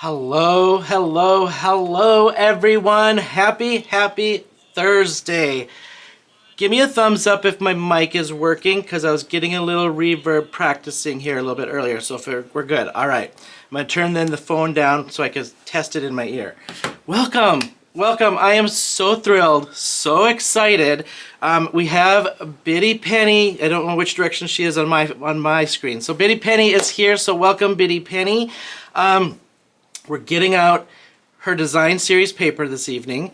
Hello, hello, hello, everyone. Happy Thursday. Give me a thumbs up if my mic is working because I was getting a little reverb practicing here a little bit earlier. So if we're good. All right. I'm going to turn then the phone down so I can test it in my ear. Welcome. Welcome. I am so thrilled, so excited. We have Biddy Penny. I don't know which direction she is on my screen. So Biddy Penny is here. So welcome, Biddy Penny. We're getting out her design series paper this evening.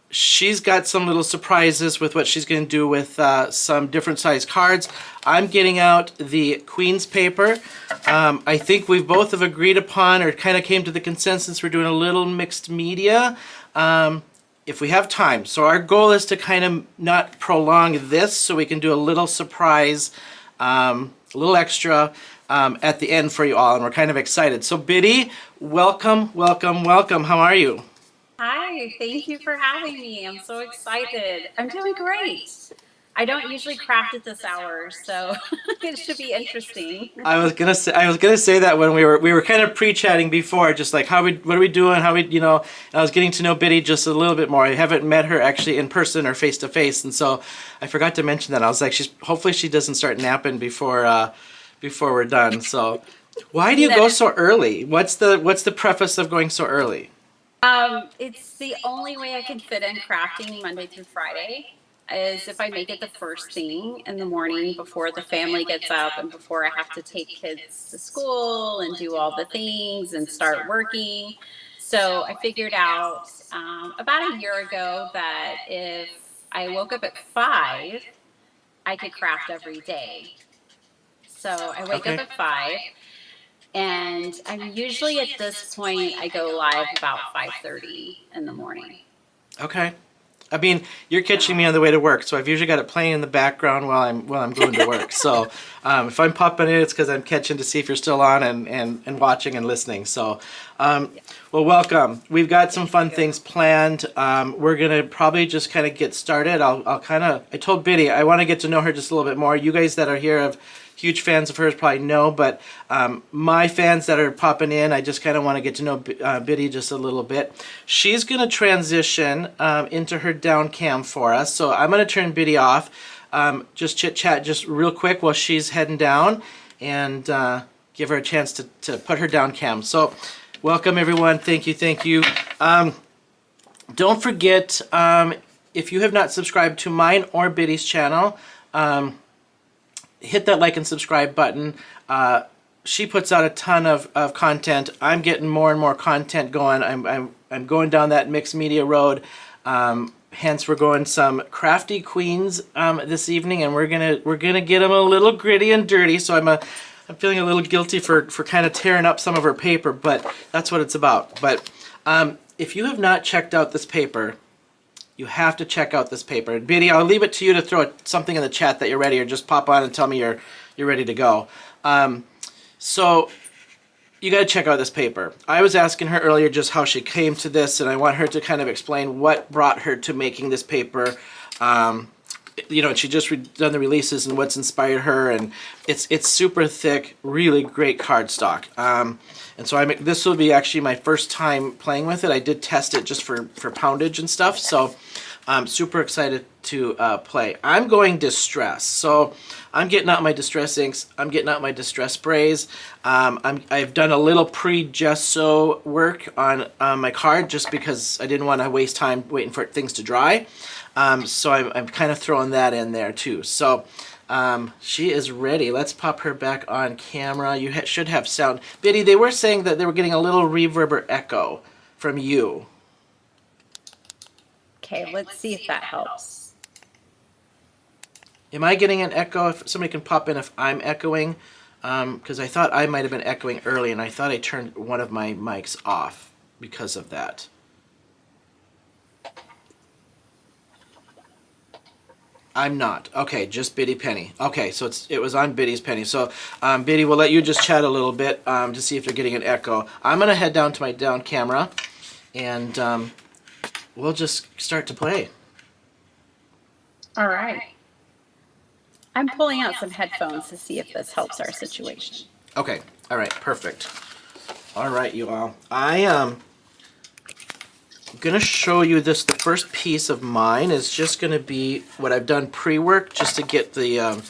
She's got some little surprises with what she's going to do with some different size cards. I'm getting out the Queen's paper. I think we both have agreed upon or kind of came to the consensus we're doing a little mixed media if we have time. So our goal is to kind of not prolong this so we can do a little surprise, a little extra at the end for you all, and we're kind of excited. So Biddy, welcome, welcome, welcome. How are you? Hi, thank you for having me. I'm so excited. I'm doing great. I don't usually craft at this hour, so it should be interesting. I was gonna say that when we were kind of pre-chatting before, just like what are we doing, and I was getting to know Biddy just a little bit more. I haven't met her actually in person or face to face, and so I forgot to mention that. I was like, hopefully she doesn't start napping before we're done. So why do you go so early? What's the preface of going so early? It's the only way I can fit in crafting Monday through Friday is if I make it the first thing in the morning before the family gets up and before I have to take kids to school and do all the things and start working. So I figured out about a year ago that if I woke up at 5, I could craft every day. So I wake up Okay. at 5. And I'm usually at this point, I go live about 5:30 in the morning. Okay. I mean, you're catching me on the way to work, so I've usually got it playing in the background while I'm going to work. So if I'm popping in, it's because I'm catching to see if you're still on and watching and listening. So, well, welcome. We've got some fun things planned. We're gonna probably just kind of get started. I told Biddy I want to get to know her just a little bit more. You guys that are here have huge fans of hers probably know, but my fans that are popping in, I just kind of want to get to know Biddy just a little bit. She's going to transition into her down cam for us, so I'm going to turn Biddy off, just chit-chat just real quick while she's heading down, and give her a chance to put her down cam. So welcome everyone, thank you. Don't forget, if you have not subscribed to mine or Biddy's channel, hit that like and subscribe button. She puts out a ton of content. I'm getting more and more content going. I'm going down that mixed media road. Hence, we're going some crafty queens this evening, and we're gonna get them a little gritty and dirty. So I'm feeling a little guilty for kind of tearing up some of her paper, but that's what it's about. But if you have not checked out this paper, you have to check out this paper. And Biddy, I'll leave it to you to throw something in the chat that you're ready, or just pop on and tell me you're ready to go. So you got to check out this paper. I was asking her earlier just how she came to this, and I want her to kind of explain what brought her to making this paper. She just done the releases and what's inspired her, and it's super thick, really great cardstock. And so this will be actually my first time playing with it. I did test it just for poundage and stuff, so I'm super excited to play. I'm going distress, so I'm getting out my distress inks. I'm getting out my distress sprays. I've done a little pre-gesso work on my card just because I didn't want to waste time waiting for things to dry. So I'm kind of throwing that in there too. So she is ready. Let's pop her back on camera. You should have sound. Biddy, they were saying that they were getting a little reverb or echo from you. Okay, let's see if that helps. Am I getting an echo? If somebody can pop in if I'm echoing, because I thought I might have been echoing early, and I thought I turned one of my mics off because of that. I'm not. Okay, just Biddy Penny. Okay, so it was on Biddy's Penny. So Biddy, we'll let you just chat a little bit to see if they're getting an echo. I'm going to head down to my down camera, and we'll just start to play. All right. I'm pulling out some headphones to see if this helps our situation. Okay, all right, perfect. All right, you all. I am gonna show you this. The first piece of mine is just gonna be what I've done pre-work just to get the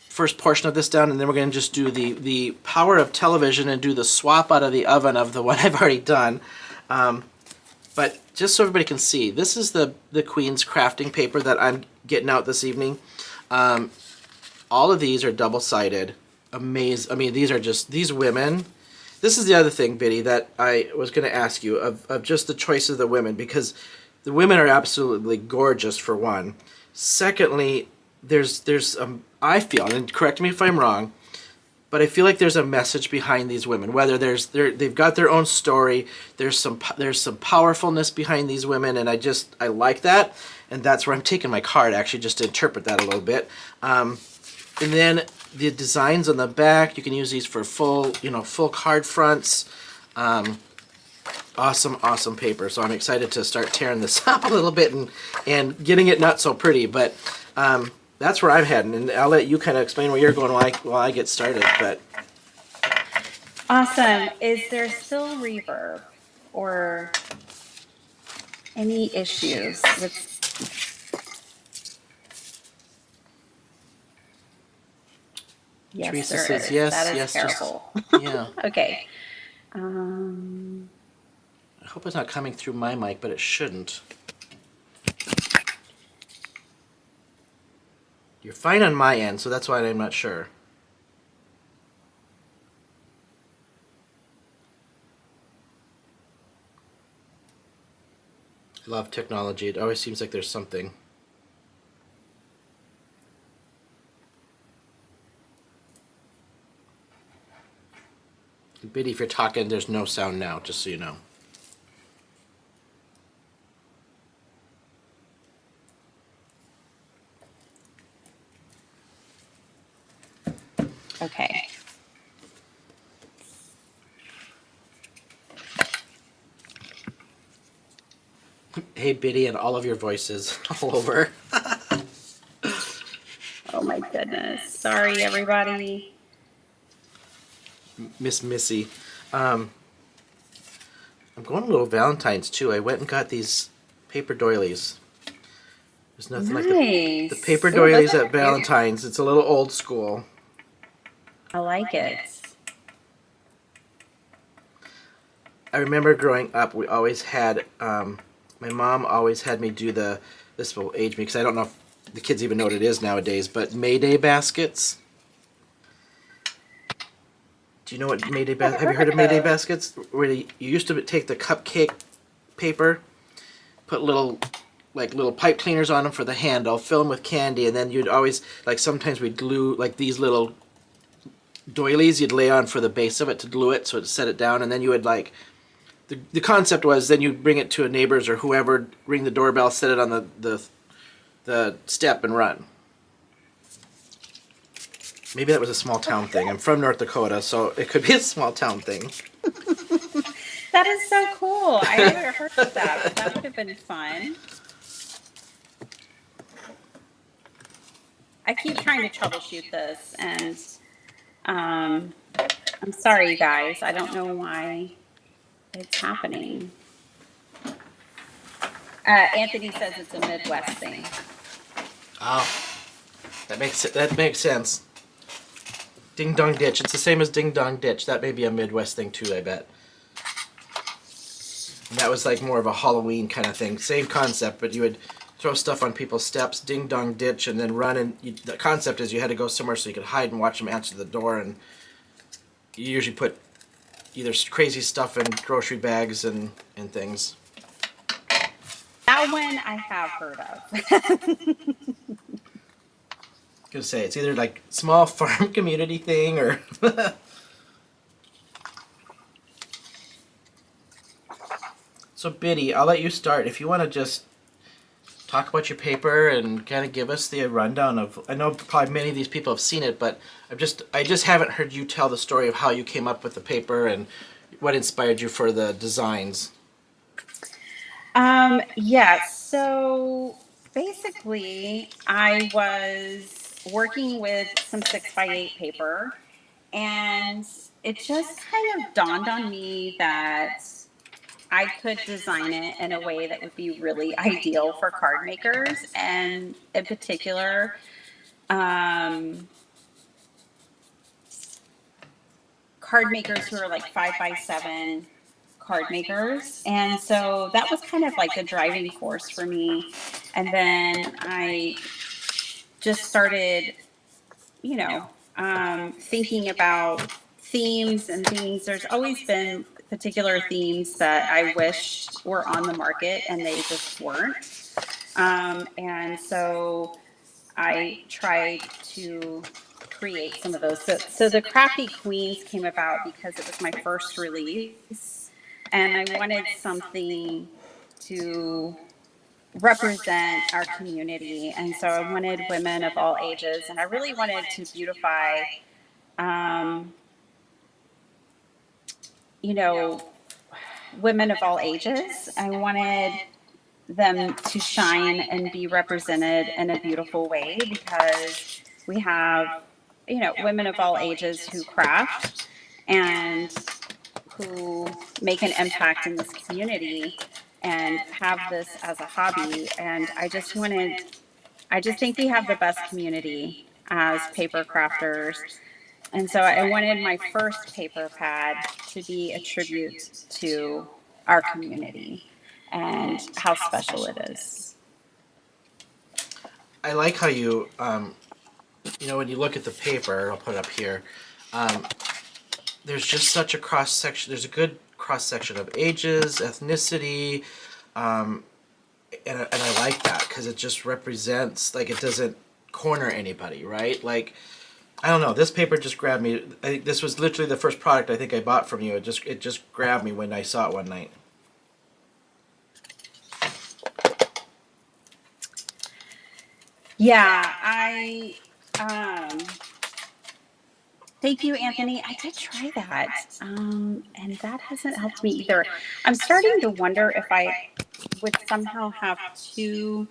first portion of this down, and then we're gonna just do the power of television and do the swap out of the oven of the one I've already done. But just so everybody can see, this is the Queen's crafting paper that I'm getting out this evening. All of these are double-sided. Amazing. I mean, these are just, these women. This is the other thing, Biddy, that I was going to ask you of just the choice of the women, because the women are absolutely gorgeous, for one. Secondly, there's I feel, and correct me if I'm wrong, but I feel like there's a message behind these women. Whether they've got their own story, there's some powerfulness behind these women, and I like that, and that's where I'm taking my card actually just to interpret that a little bit. And then the designs on the back, you can use these for full card fronts. Awesome paper. So I'm excited to start tearing this up a little bit and getting it not so pretty, but that's where I'm heading, and I'll let you kind of explain where you're going while I get started. But Awesome. Is there still reverb or any issues with? Yes, Teresa there says is. yes, That is yes, terrible. yeah. Okay. I hope it's not coming through my mic, but it shouldn't. You're fine on my end, so that's why I'm not sure. I love technology. It always seems like there's something. Biddy, if you're talking, there's no sound now, just so you know. Okay. Hey, Biddy, and all of your voices all over. Oh my goodness. Sorry, everybody. Miss Missy. I'm going a little Valentine's too. I went and got these paper doilies. There's nothing like the paper doilies at Valentine's. It's a little old school. I like it. I remember growing up, we always had, my mom always had me do this will age me because I don't know if the kids even know what it is nowadays, but Mayday baskets. Do you know what Mayday baskets? Have you heard of Mayday baskets? Where you used to take the cupcake paper, put little pipe cleaners on them for the handle, fill them with candy, and then you'd always, like, sometimes we'd glue, like, these little doilies you'd lay on for the base of it to glue it so it set it down, and then you would, like, the concept was then you'd bring it to a neighbor's or whoever, ring the doorbell, set it on the step and run. Maybe that was a small town thing. I'm from North Dakota, so it could be a small town thing. That is so cool. I never heard of that, but that would have been fun. I keep trying to troubleshoot this, and I'm sorry, you guys. I don't know why it's happening. Anthony says it's a Midwest thing. Oh, that makes sense. Ding Dong Ditch. It's the same as Ding Dong Ditch. That may be a Midwest thing too, I bet. And that was like more of a Halloween kind of thing. Same concept, but you would throw stuff on people's steps, Ding Dong Ditch, and then run. And the concept is you had to go somewhere so you could hide and watch them answer the door. And you usually put either crazy stuff in grocery bags and things. That one I have heard of. Gonna say it's either like small farm community thing or So Biddy, I'll let you start. If you want to just talk about your paper and kind of give us the rundown of, I know probably many of these people have seen it, but I just haven't heard you tell the story of how you came up with the paper and what inspired you for the designs. Yeah, so basically I was working with some 6x8 paper, And it just kind of dawned on me that I could design it in a way that would be really ideal for card makers, and in particular, um, card makers who are like 5x7 card makers. And so that was kind of like the driving force for me. And then I just started, you know, thinking about themes and things. There's always been particular themes that I wished were on the market and they just weren't. And so I tried to create some of those. So the Crafty Queens came about because it was my first release, and I wanted something to represent our community. And so I wanted women of all ages, and I really wanted to beautify, um, you know, women of all ages. I wanted them to shine and be represented in a beautiful way because we have, women of all ages who craft and who make an impact in this community and have this as a hobby. And I just think we have the best community as paper crafters. And so I wanted my first paper pad to be a tribute to our community and how special it is. I like how you, when you look at the paper, I'll put it up here. Um, there's just such a cross section. There's a good cross section of ages, ethnicity, and I like that because it just represents, like, it doesn't corner anybody, right? Like, I don't know. This paper just grabbed me. I think this was literally the first product I think I bought from you. It just grabbed me when I saw it one night. Yeah, I thank you, Anthony. I did try that, and that hasn't helped me either. I'm starting to wonder if I would somehow have two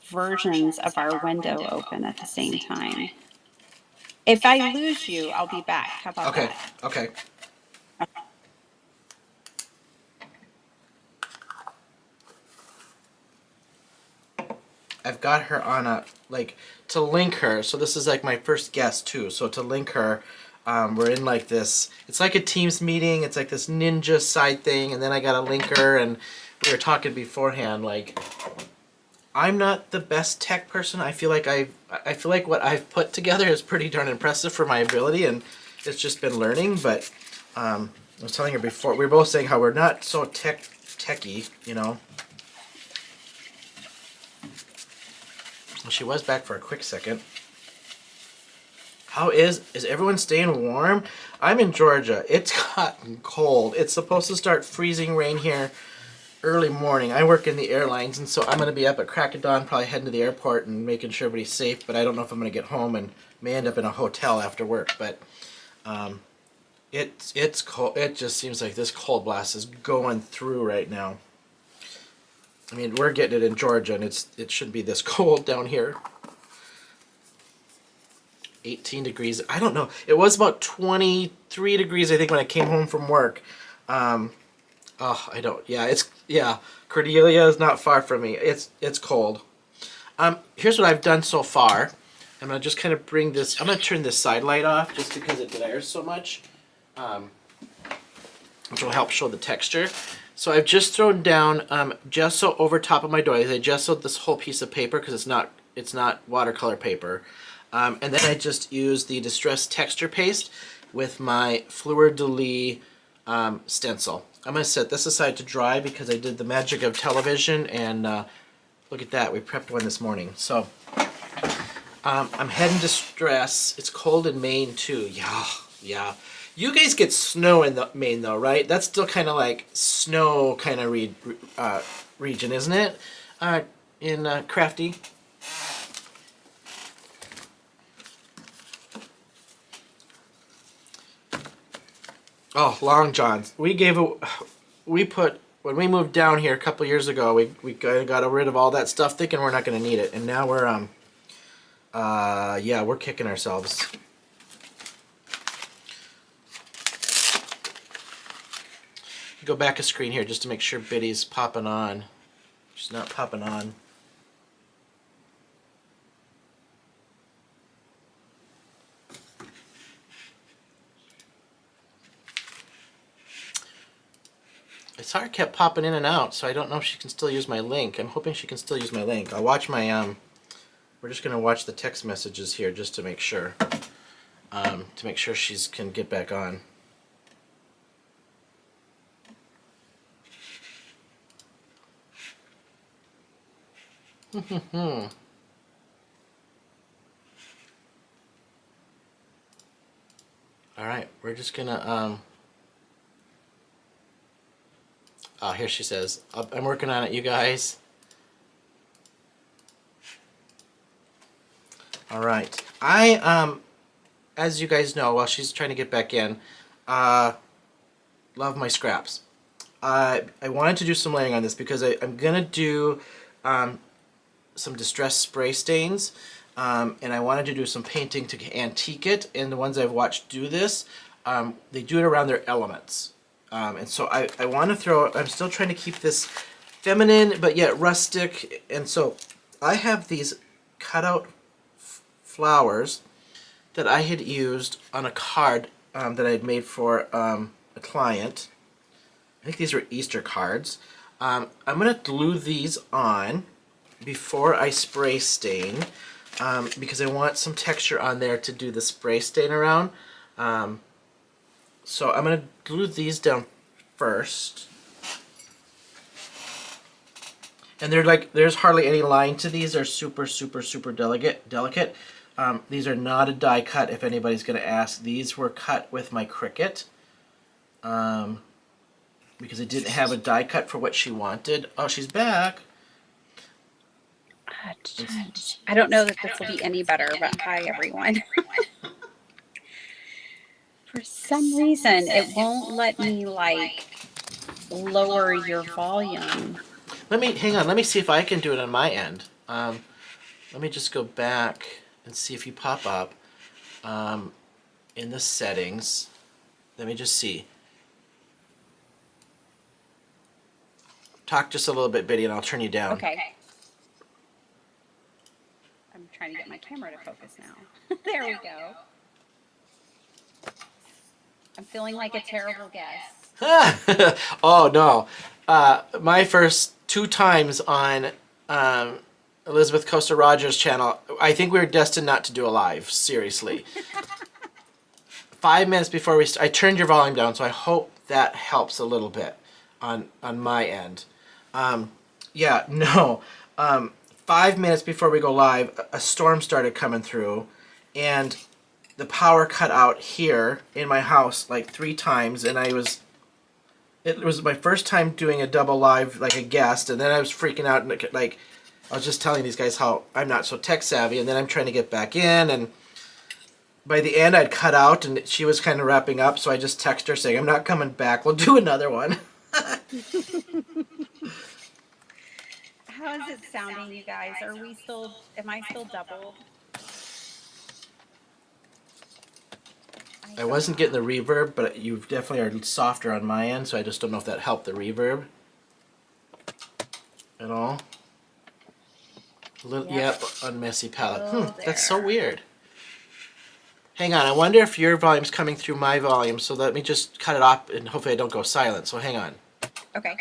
versions of our window open at the same time. If I lose you, I'll be back. How about Okay. that? Okay. I've got her on a, like, to link her. So this is like my first guest too. So to link her, we're in like this. It's like a Teams meeting. It's like this ninja side thing, and then I got a link her, and we were talking beforehand. Like, I'm not the best tech person. I feel like what I've put together is pretty darn impressive for my ability, and it's just been learning. But I was telling her before, we were both saying how we're not so techy, you know. Well, she was back for a quick second. How is everyone staying warm? I'm in Georgia. It's gotten cold. It's supposed to start freezing rain here early morning. I work in the airlines, and so I'm going to be up at crack of dawn, probably heading to the airport and making sure everybody's safe, but I don't know if I'm going to get home and may end up in a hotel after work. But it's cold. It just seems like this cold blast is going through right now. I mean, we're getting it in Georgia, and it shouldn't be this cold down here. 18 degrees. I don't know. It was about 23 degrees, I think, when I came home from work. I don't. Yeah. Cordelia is not far from me. It's cold. Here's what I've done so far. I'm gonna just kind of bring this. I'm gonna turn this side light off just because it glares so much, which will help show the texture. So I've just thrown down gesso over top of my doilies. I gessoed this whole piece of paper because it's not watercolor paper. And then I just use the Distress Texture Paste with my Fleur de Lis stencil. I'm going to set this aside to dry because I did the magic of television, and look at that, we prepped one this morning. So I'm heading to Stress. It's cold in Maine too. Yeah. You guys get snow in Maine though, right? That's still kind of like snow kind of region, isn't it? In Crafty. Oh, Long Johns. When we moved down here a couple years ago, we got rid of all that stuff thinking we're not going to need it. And now we're kicking ourselves. go back a screen here just to make sure Biddy's popping on. She's not popping on. It's hard, kept popping in and out, so I don't know if she can still use my link. I'm hoping she can still use my link. I'll watch my, we're just going to watch the text messages here just to make sure. She can get back on. Alright, we're just going to, oh, here she says, I'm working on it, you guys. All right. As you guys know, while she's trying to get back in, love my scraps. I wanted to do some layering on this because I'm going to do some distressed spray stains, and I wanted to do some painting to antique it, and the ones I've watched do this, they do it around their elements. And so I want to throw, I'm still trying to keep this feminine but yet rustic, and so I have these cutout flowers that I had used on a card that I had made for a client. I think these were Easter cards. I'm going to glue these on before I spray stain because I want some texture on there to do the spray stain around. So I'm going to glue these down first. And they're like, there's hardly any line to these. They're super, super, super delicate. These are not a die cut, if anybody's going to ask. These were cut with my Cricut because I didn't have a die cut for what she wanted. Oh, she's back. I don't know that this will be any better, but hi, everyone. For some reason, it won't let me, like, lower your volume. Hang on, let me see if I can do it on my end. Let me just go back and see if you pop up in the settings. Let me just see. Talk just a little bit, Biddy, and I'll turn you down. Okay. I'm trying to get my camera to focus now. There we go. I'm feeling like a terrible guest. Oh, no. My first 2 times on Elizabeth Costa Rogers' channel, I think we were destined not to do a live, seriously. 5 minutes before I turned your volume down, so I hope that helps a little bit on my end. Yeah, no. 5 minutes before we go live, a storm started coming through, and the power cut out here in my house like 3 times, and it was my first time doing a double live like a guest, and then I was freaking out, and like I was just telling these guys how I'm not so tech savvy, and then I'm trying to get back in, and by the end I'd cut out, and she was kind of wrapping up, so I just texted her saying, I'm not coming back, we'll do another one. How is it sounding, you guys? Am I still doubled? I wasn't getting the reverb, but you definitely are softer on my end, so I just don't know if that helped the reverb at all. Yep, on Messy Palette. That's so weird. Hang on, I wonder if your volume's coming through my volume, so let me just cut it off, and hopefully I don't go silent, so hang on. Okay.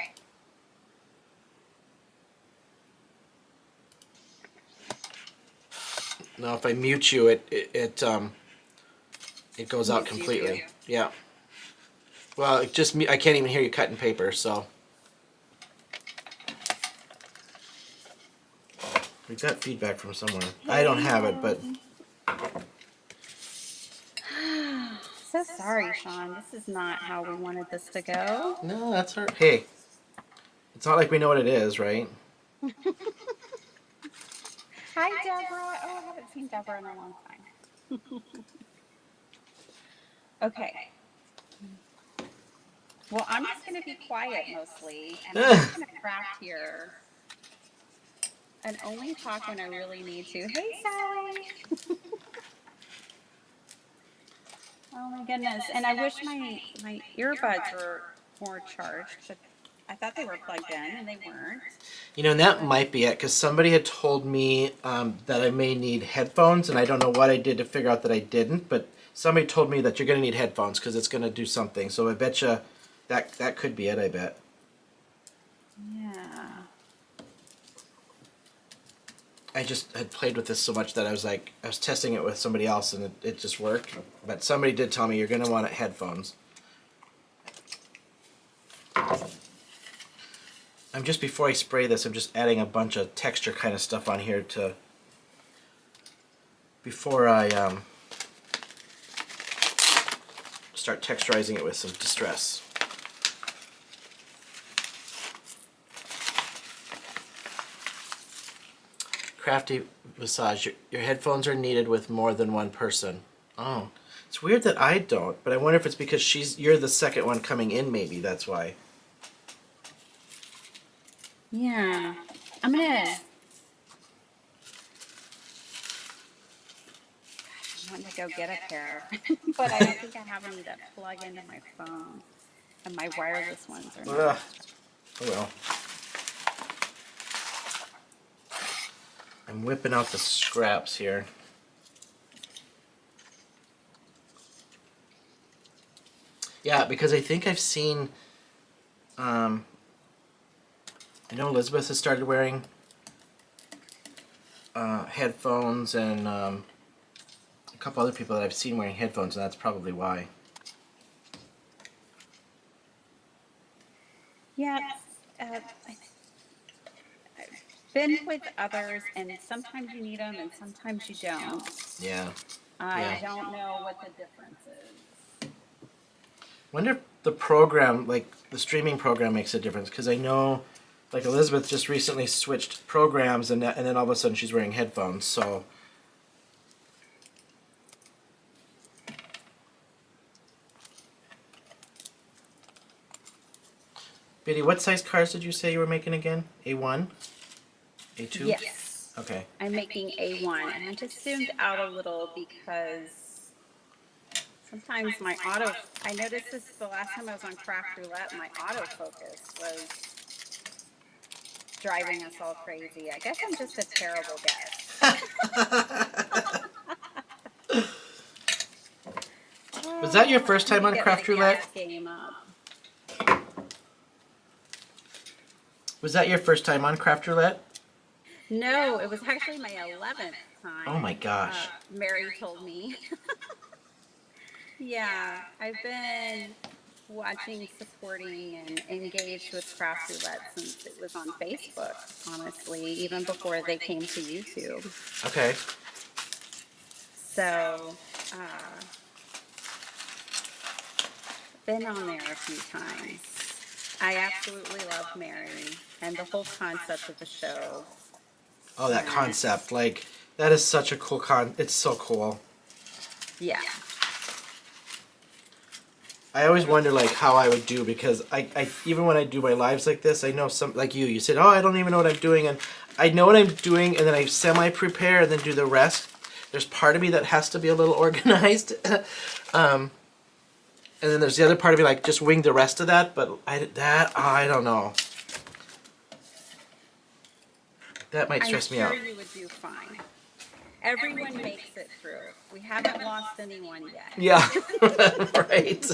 No, if I mute you, it goes out completely. Yeah. Well, I can't even hear you cutting paper, so. We got feedback from somewhere. I don't have it, but. So sorry, Shawn. This is not how we wanted this to go. No, that's all right. Hey, it's not like we know what it is, right? Hi, Deborah. Oh, I haven't seen Deborah in a long time. Okay. Well, I'm just going to be quiet mostly, and I'm just going to craft here and only talk when I really need to. Hey, Sally. Oh my goodness. And I wish my earbuds were more charged, but I thought they were plugged in and they weren't. You know, and that might be it, because somebody had told me that I may need headphones, and I don't know what I did to figure out that I didn't, but somebody told me that you're going to need headphones because it's going to do something. So I bet you that could be it, I bet. Yeah. I just had played with this so much that I was testing it with somebody else, and it just worked. But somebody did tell me you're going to want headphones. Before I spray this, I'm just adding a bunch of texture kind of stuff on here before I start texturizing it with some distress. Crafty massage. Your headphones are needed with more than one person. Oh, it's weird that I don't, but I wonder if it's because you're the second one coming in. Maybe that's why. Yeah. I'm gonna. I want to go get a pair, but I don't think I have any that plug into my phone, and my wireless ones are not. Ugh. Oh well. I'm whipping out the scraps here. Yeah, because I think I've seen. I know Elizabeth has started wearing headphones, and a couple other people that I've seen wearing headphones, and that's probably why. Yeah, I've been with others, and sometimes you need them, and sometimes you don't. Yeah. I don't know what the difference is. Wonder if the program, like the streaming program, makes a difference, because I know, like Elizabeth just recently switched programs, and then all of a sudden she's wearing headphones. So. Biddy, what size cars did you say you were making again? A1? A2? Yes. Okay. I'm making A1, and I just zoomed out a little because sometimes my I noticed this the last time I was on Craft Roulette, my autofocus was driving us all crazy. I guess I'm just a terrible guest. Was that your first time on Craft Roulette? Game up. Was that your first time on Craft Roulette? No, it was actually my 11th time. Oh my gosh. Mary told me. Yeah, I've been watching, supporting, and engaged with Craft Roulette since it was on Facebook, honestly, even before they came to YouTube. Okay. So, been on there a few times. I absolutely love Mary and the whole concept of the show. Oh, that concept. Like, that is such a cool it's so cool. Yeah. I always wonder, like, how I would do, because I even when I do my lives like this, I know some, like you said, oh, I don't even know what I'm doing, and I know what I'm doing, and then I semi-prepare and then do the rest. There's part of me that has to be a little organized. And then there's the other part of me, like, just wing the rest of that, but I don't know. That might stress me out. I'm sure you would do fine. Everyone makes it through. We haven't lost anyone yet. Yeah, right.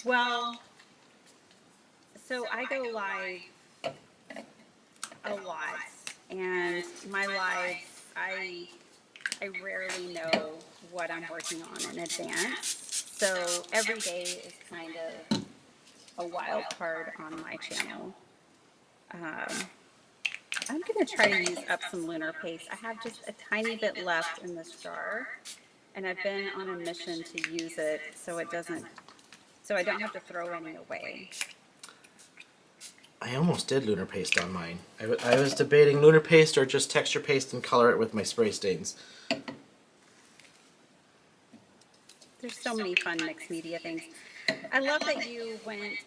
Well, so I go live a lot, and my lives, I rarely know what I'm working on in advance. So every day is kind of a wild card on my channel. I'm going to try to use up some lunar paste. I have just a tiny bit left in this jar, and I've been on a mission to use it so I don't have to throw any away. I almost did lunar paste on mine. I was debating lunar paste or just texture paste and color it with my spray stains. There's so many fun mixed media things. I love that you went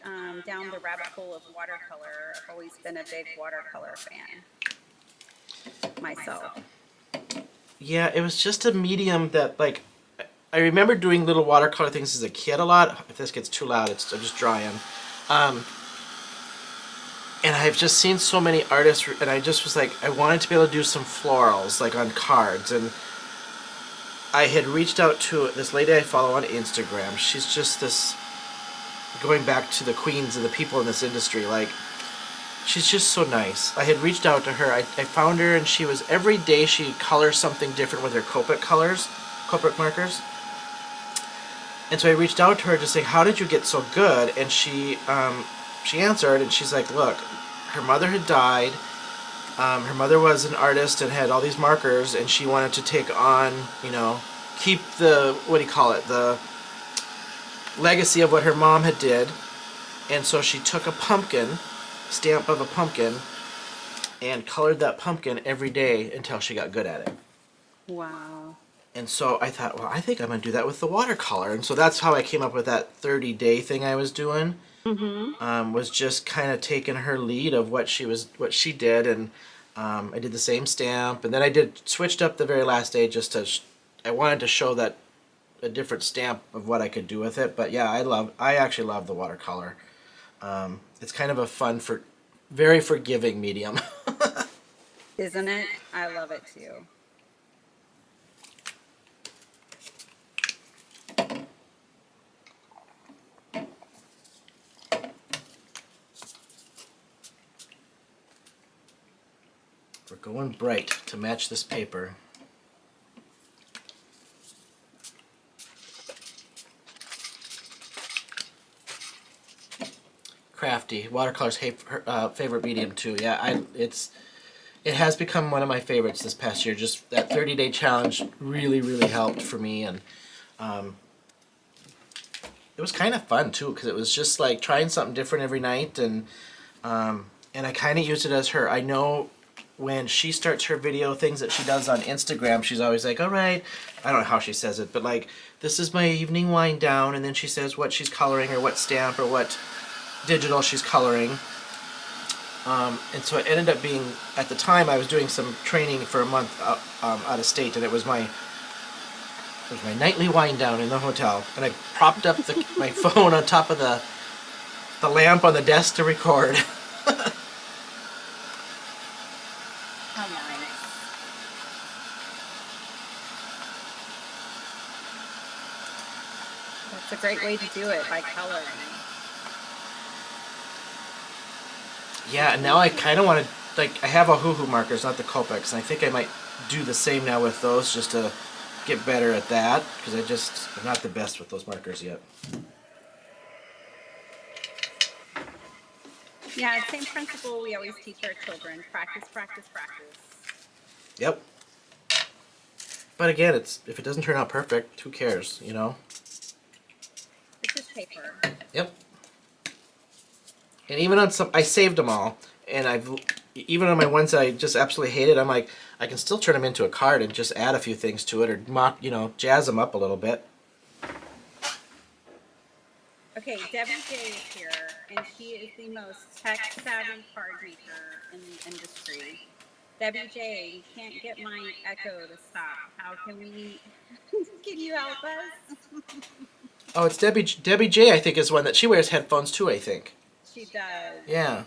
down the rabbit hole of watercolor. I've always been a big watercolor fan myself. Yeah, it was just a medium that, like, I remember doing little watercolor things as a kid a lot. If this gets too loud, I'm just drying. And I've just seen so many artists, and I just was like, I wanted to be able to do some florals, like on cards. And I had reached out to this lady I follow on Instagram. She's just this, going back to the queens and the people in this industry, like, she's just so nice. I had reached out to her. I found her, and she was, every day she colors something different with her Copic colors, Copic markers. And so I reached out to her to say, how did you get so good? And she answered, and she's like, look, her mother had died. Her mother was an artist and had all these markers, and she wanted to take on, you know, keep the, what do you call it, the legacy of what her mom had did. And so she took a pumpkin, stamp of a pumpkin, and colored that pumpkin every day until she got good at it. Wow. And so I thought, well, I think I'm going to do that with the watercolor. And so that's how I came up with that 30-day thing I was doing. Was just kind of taking her lead of what she did, and I did the same stamp, and then I switched up the very last day just to I wanted to show that a different stamp of what I could do with it. But yeah, I actually love the watercolor. It's kind of a fun, very forgiving medium. Isn't it? I love it too. We're going bright to match this paper. Crafty. Watercolor's favorite medium too. Yeah, it has become one of my favorites this past year. Just that 30-day challenge really, really helped for me, and it was kind of fun too, because it was just like trying something different every night, and I kind of used it as her. I know when she starts her video things that she does on Instagram, she's always like, all right, I don't know how she says it, but like, this is my evening wind down, and then she says what she's coloring or what stamp or what digital she's coloring. And so it ended up being, at the time I was doing some training for a month out of state, and it was my nightly wind down in the hotel, and I propped up my phone on top of the lamp on the desk to record. How nice. That's a great way to do it, by coloring. Yeah, and now I kind of want to, like, I have Ohuhu markers, not the Copics, and I think I might do the same now with those just to get better at that, because I'm not the best with those markers yet. Yeah, same principle we always teach our children. Practice, practice, practice. Yep. But again, if it doesn't turn out perfect, who cares, you know? It's just paper. Yep. And even on some, I saved them all, and even on my ones that I just absolutely hated, I'm like, I can still turn them into a card and just add a few things to it, or jazz them up a little bit. Okay, Debbie J is here, and she is the most tech-savvy card maker in the industry. Debbie J, you can't get my echo to stop. How can we? Can you help us? Oh, it's Debbie J, I think, is one that she wears headphones too, I think. She does. Yeah.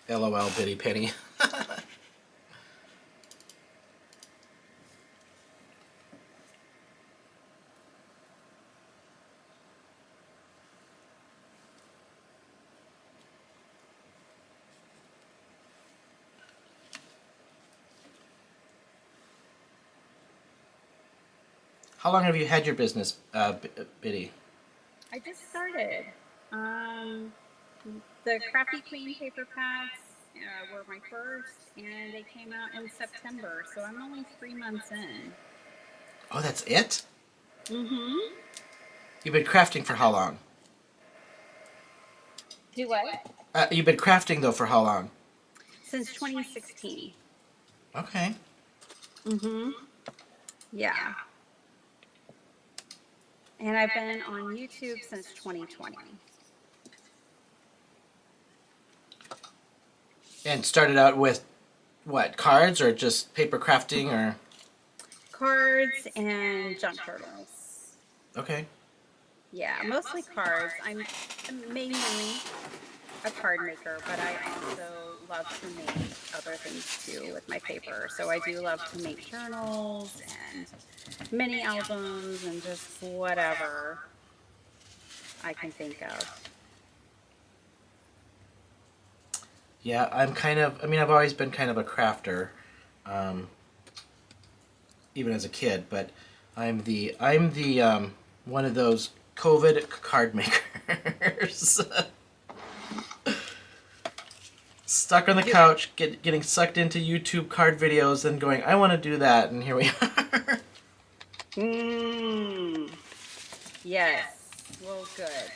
LOL, Bitty Penny. How long have you had your business, Biddy? I just started. The Crafty Queen paper pads were my first, and they came out in September, so I'm only 3 months in. Oh, that's it? Mm-hmm. You've been crafting for how long? Do what? You've been crafting, though, for how long? Since 2016. Okay. Mm-hmm. Yeah. And I've been on YouTube since 2020. And started out with what, cards or just paper crafting or? Cards and junk journals. Okay. Yeah, mostly cards. I'm mainly a card maker, but I also love to make other things too with my paper. So I do love to make journals and mini albums and just whatever I can think of. Yeah, I'm kind of. I mean, I've always been kind of a crafter, um, even as a kid. But I'm the one of those COVID card makers. Stuck on the couch, getting sucked into YouTube card videos, and going, I want to do that, and here we are. Mm, yes. Well, good.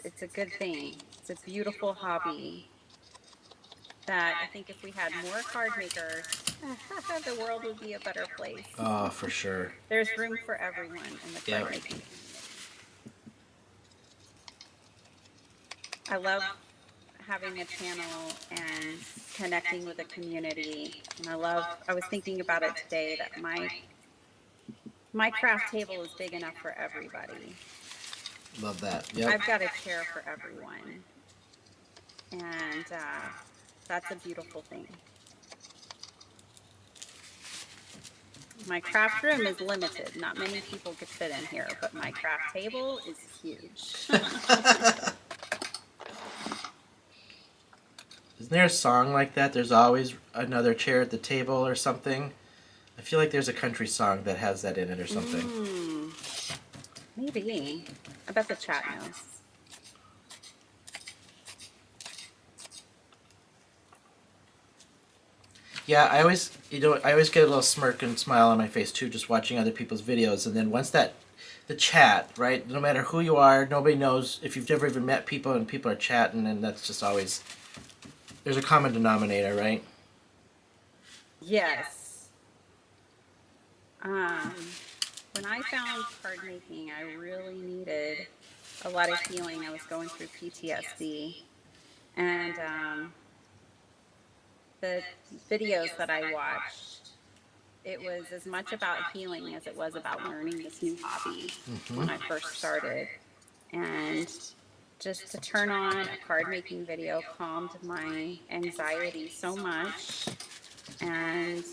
It's a good thing. It's a beautiful hobby that I think if we had more card makers, the world would be a better place. Oh, for sure. There's room for everyone in the card Yep. making community. I love having a channel and connecting with a community. And I was thinking about it today that my craft table is big enough for everybody. Love that. Yep. I've got a chair for everyone. And that's a beautiful thing. My craft room is limited. Not many people could fit in here, but my craft table is huge. Isn't there a song like that? There's always another chair at the table or something. I feel like there's a country song that has that in it or something. Maybe. I bet the chat knows. Yeah, I always get a little smirk and smile on my face too, just watching other people's videos. And then once the chat, right? No matter who you are, nobody knows if you've never even met people and people are chatting, and that's just always, there's a common denominator, right? Yes. When I found card making, I really needed a lot of healing. I was going through PTSD. And the videos that I watched, it was as much about healing as it was about learning this new hobby when I first started. And just to turn on a card making video calmed my anxiety so much. And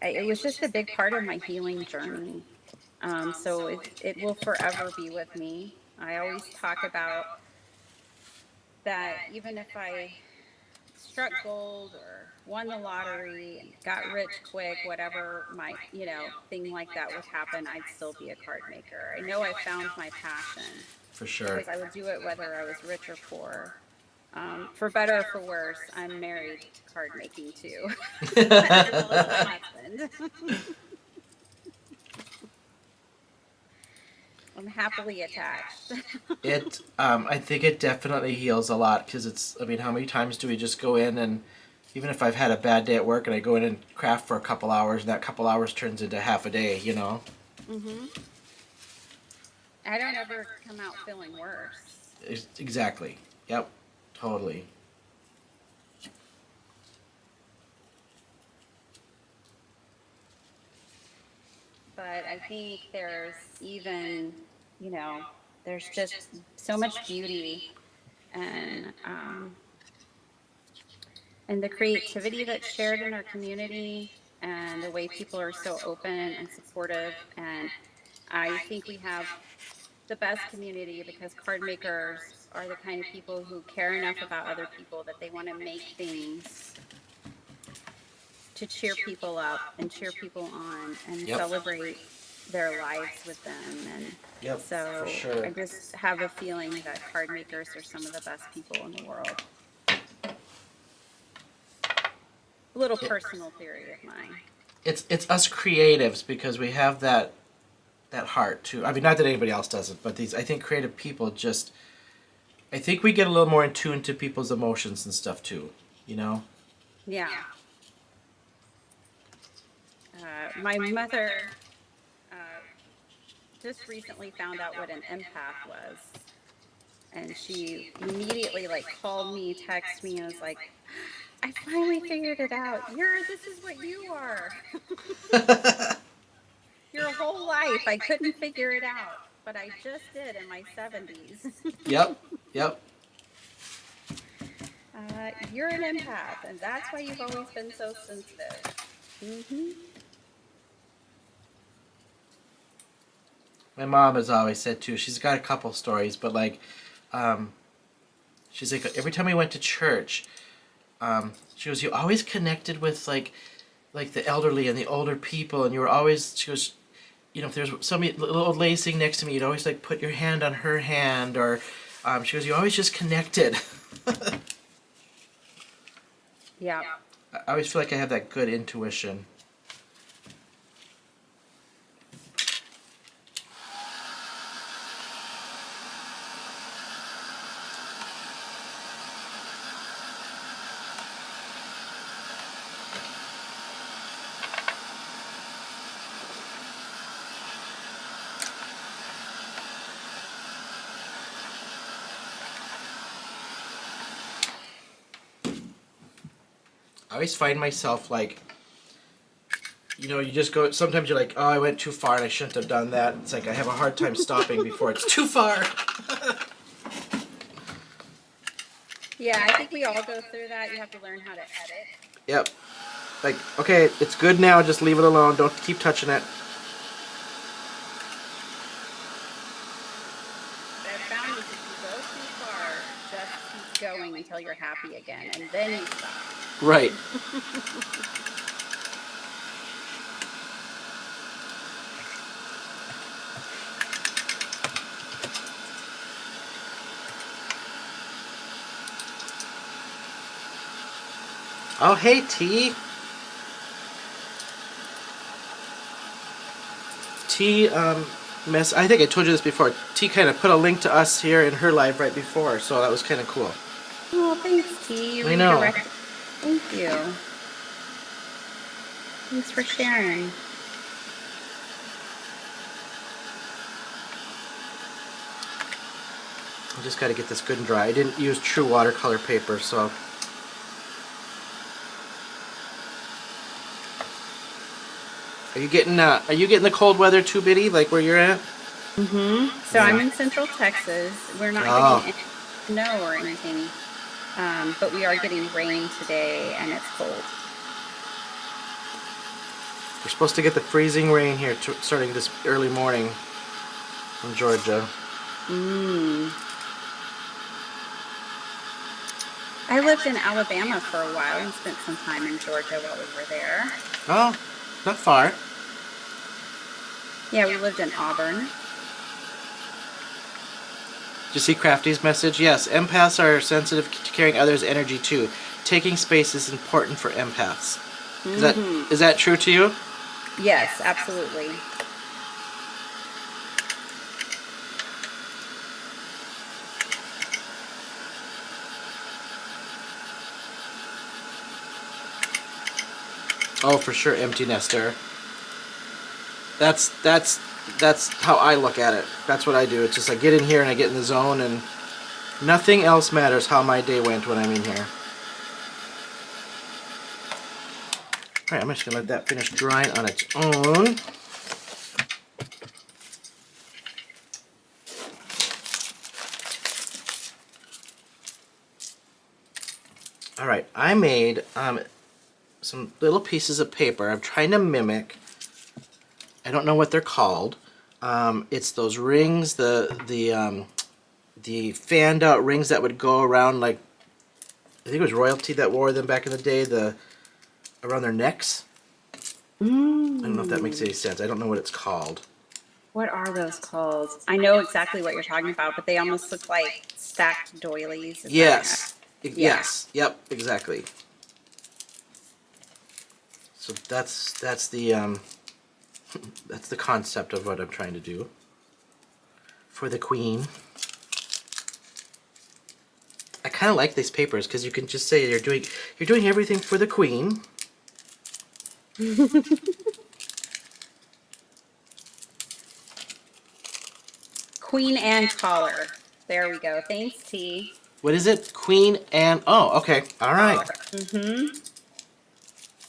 it was just a big part of my healing journey. So it will forever be with me. I always talk about that even if I struck gold or won the lottery and got rich quick, whatever my, thing like that would happen, I'd still be a card maker. I know I found my passion For sure. because I would do it whether I was rich or poor. For better or for worse, I'm married to card making too, as well as my husband. I'm happily attached. I think it definitely heals a lot because I mean, how many times do we just go in and, even if I've had a bad day at work and I go in and craft for a couple hours, and that couple hours turns into half a day, you know? Mm-hmm. I don't ever come out feeling worse. Exactly. Yep. Totally. But I think there's even, there's just so much beauty and the creativity that's shared in our community and the way people are so open and supportive. And I think we have the best community because card makers are the kind of people who care enough about other people that they want to make things to cheer people up and cheer people on and Yep. celebrate their lives with them. And Yep, so for sure. I just have a feeling that card makers are some of the best people in the world. A little personal theory of mine. It's us creatives because we have that heart too. I mean, not that anybody else doesn't, but I think creative people just, I think we get a little more in tune to people's emotions and stuff too, you know? Yeah. My mother just recently found out what an empath was. And she immediately like called me, texted me, and was like, I finally figured it out. This is what you are. Your whole life, I couldn't figure it out, but I just did in my 70s. Yep. Yep. You're an empath, and that's why you've always been so sensitive. Mm-hmm. My mom has always said too. She's got a couple stories, but like, she's like every time we went to church, she goes, you always connected with like the elderly and the older people, and you were always. She goes, if there's somebody little old lady sitting next to me, you'd always like put your hand on her hand, or she goes, you always just connected. Yeah. I always feel like I have that good intuition. I always find myself like, you just go, sometimes you're like, oh, I went too far and I shouldn't have done that. It's like I have a hard time stopping before it's too far. Yeah, I think we all go through that. You have to learn how to edit. Yep. Like, okay, it's good now, just leave it alone. Don't keep touching it. What I've found is if you go too far, just keep going until you're happy again, and then you stop. Right. Oh, hey, T. T, I think I told you this before. T kind of put a link to us here in her live right before, so that was kind of cool. Oh, thanks, T. You I know. Thank you. Thanks for sharing. I just got to get this good and dry. I didn't use true watercolor paper, so. Are you getting the cold weather too, Biddy? Like where you're at? Mm-hmm. So Yeah. I'm in Central Texas. We're not getting any snow or anything, but we are getting rain today, and it's cold. We're supposed to get the freezing rain here starting this early morning in Georgia. I lived in Alabama for a while and spent some time in Georgia while we were there. Oh, not far. Yeah, we lived in Auburn. Did you see Crafty's message? Yes, empaths are sensitive to carrying others' energy too. Taking space is important for empaths. Is that true to you? Yes, absolutely. Oh, for sure, empty nester. That's how I look at it. That's what I do. It's just I get in here and I get in the zone, and nothing else matters how my day went when I'm in here. All right, I'm just gonna let that finish drying on its own. All right, I made some little pieces of paper. I'm trying to mimic. I don't know what they're called. It's those rings, the fanned out rings that would go around, like I think it was royalty that wore them back in the day, around their necks. I don't know if that makes any sense. I don't know what it's called. What are those called? I know exactly what you're talking about, but they almost look like stacked doilies. Yes. Yes. Yep. Exactly. So that's the that's the concept of what I'm trying to do for the queen. I kind of like these papers because you can just say you're doing everything for the queen. Queen and collar. There we go. Thanks, T. What is it? Queen and... Oh, okay. All right. Mm-hmm.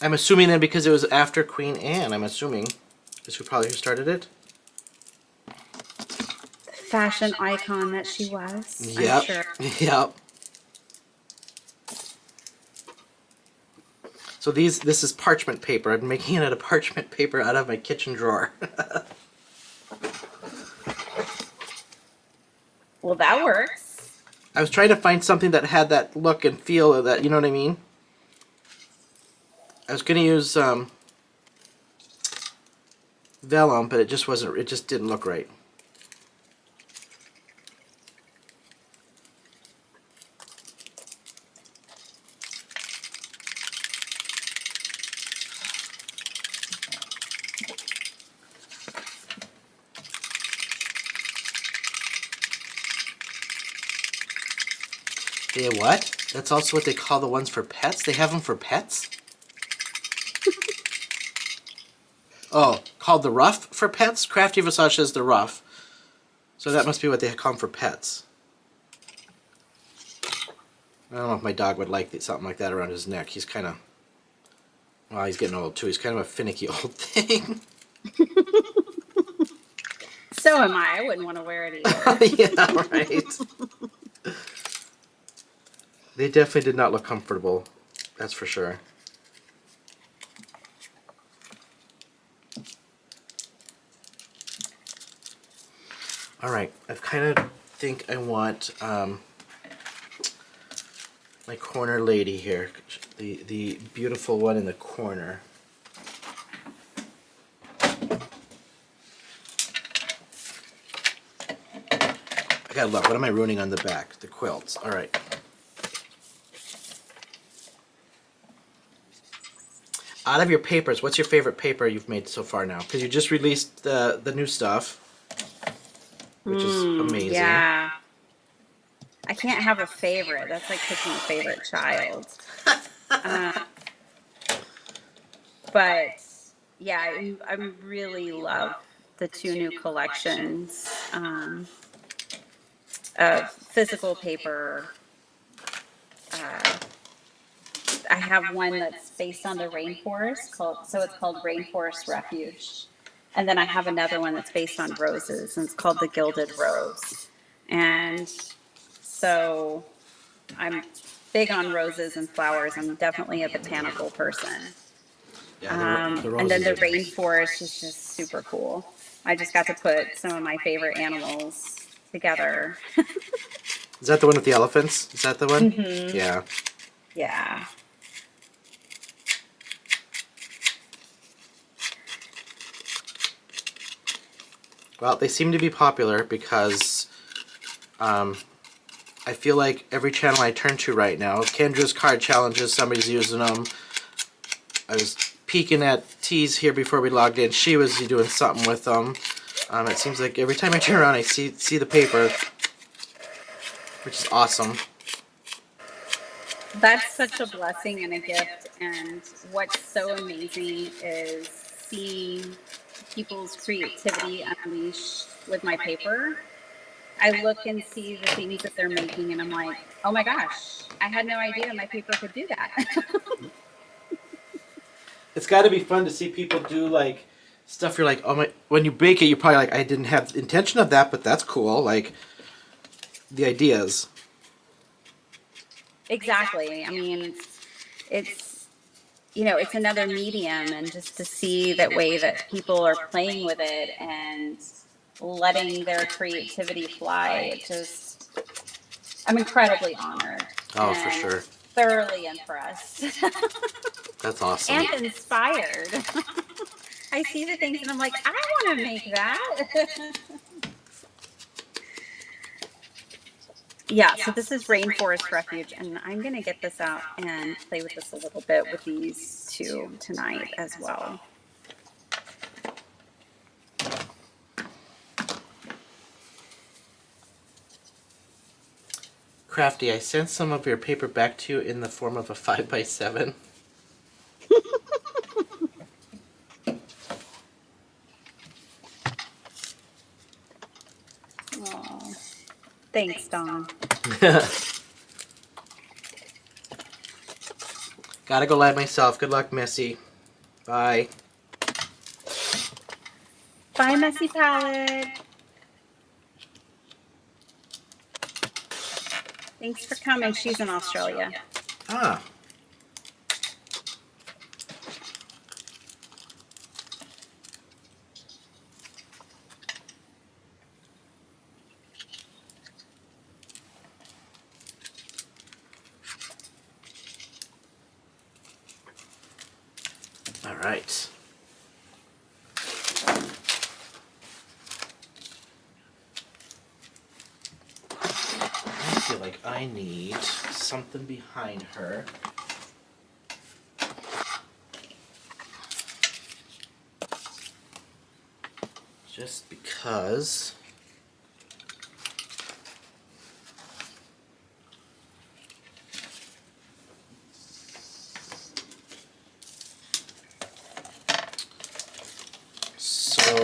I'm assuming then because it was after Queen Anne, I'm assuming. Is who probably who started it? Fashion icon that she was, I'm Yep. sure. Yep. So this is parchment paper. I'm making it out of parchment paper out of my kitchen drawer. Well, that works. I was trying to find something that had that look and feel of that, you know what I mean? I was going to use vellum, but it just wasn't, it just didn't look right. They what? That's also what they call the ones for pets? They have them for pets? Oh, called the rough for pets? Crafty Visage says the rough. So that must be what they call them for pets. I don't know if my dog would like something like that around his neck. He's kind of... Well, he's getting old too. He's kind of a finicky old thing. So am I. I wouldn't want to wear it either. Yeah, right. They definitely did not look comfortable. That's for sure. All right, I kind of think I want my corner lady here, the beautiful one in the corner. I gotta look. What am I ruining on the back? The quilts. All right. Out of your papers, what's your favorite paper you've made so far now? Because you just released the new stuff, which is amazing. Yeah. I can't have a favorite. That's like picking a favorite child. But yeah, I really love the two new collections of physical paper. I have one that's based on the rainforest, it's called Rainforest Refuge. And then I have another one that's based on roses, and it's called the Gilded Rose. And so I'm big on roses and flowers. I'm definitely a botanical person. Yeah, the And then the roses are- rainforest is just super cool. I just got to put some of my favorite animals together. Is that the one with the elephants? Is that the one? Mm-hmm. Yeah. Yeah. Well, they seem to be popular because I feel like every channel I turn to right now, Kendra's card challenges, somebody's using them. I was peeking at T's here before we logged in. She was doing something with them. It seems like every time I turn around, I see the paper, which is awesome. That's such a blessing and a gift. And what's so amazing is seeing people's creativity unleashed with my paper. I look and see the things that they're making, and I'm like, oh my gosh, I had no idea my paper could do that. It's got to be fun to see people do like stuff. You're like, oh my! When you bake it, you're probably like, I didn't have the intention of that, but that's cool. Like the ideas. Exactly. I mean, it's it's another medium, and just to see that way that people are playing with it and letting their creativity fly, I'm incredibly honored. Oh, for and sure. Thoroughly impressed. That's awesome. And inspired. I see the things and I'm like, I want to make that. Yeah, so this is Rainforest Refuge, and I'm going to get this out and play with this a little bit with these two tonight as well. Crafty, I sent some of your paper back to you in the form of a 5x7. Oh. Thanks, Dawn. Gotta go live myself. Good luck, Missy. Bye. Bye, Messy Palette. Thanks for coming. She's in Australia. Ah. All right. I feel like I need something behind her. Just because. So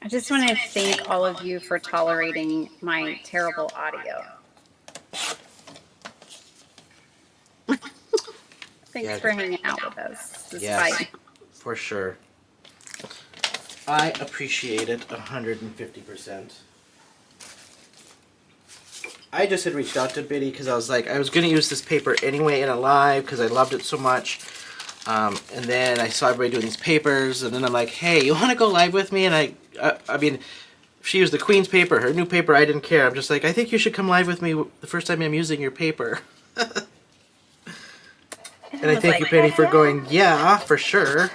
I just want to thank all of you for tolerating my terrible audio. Thanks for hanging out with us. yes, for sure. I appreciate it 150%. I just had reached out to Biddy because I was like, I was going to use this paper anyway in a live because I loved it so much. And then I saw everybody doing these papers, and then I'm like, hey, you want to go live with me? And I mean, if she used the Queen's paper, her new paper, I didn't care. I'm just like, I think you should come live with me the first time I'm using your paper. And I thank you, Penny, for going, yeah, for sure.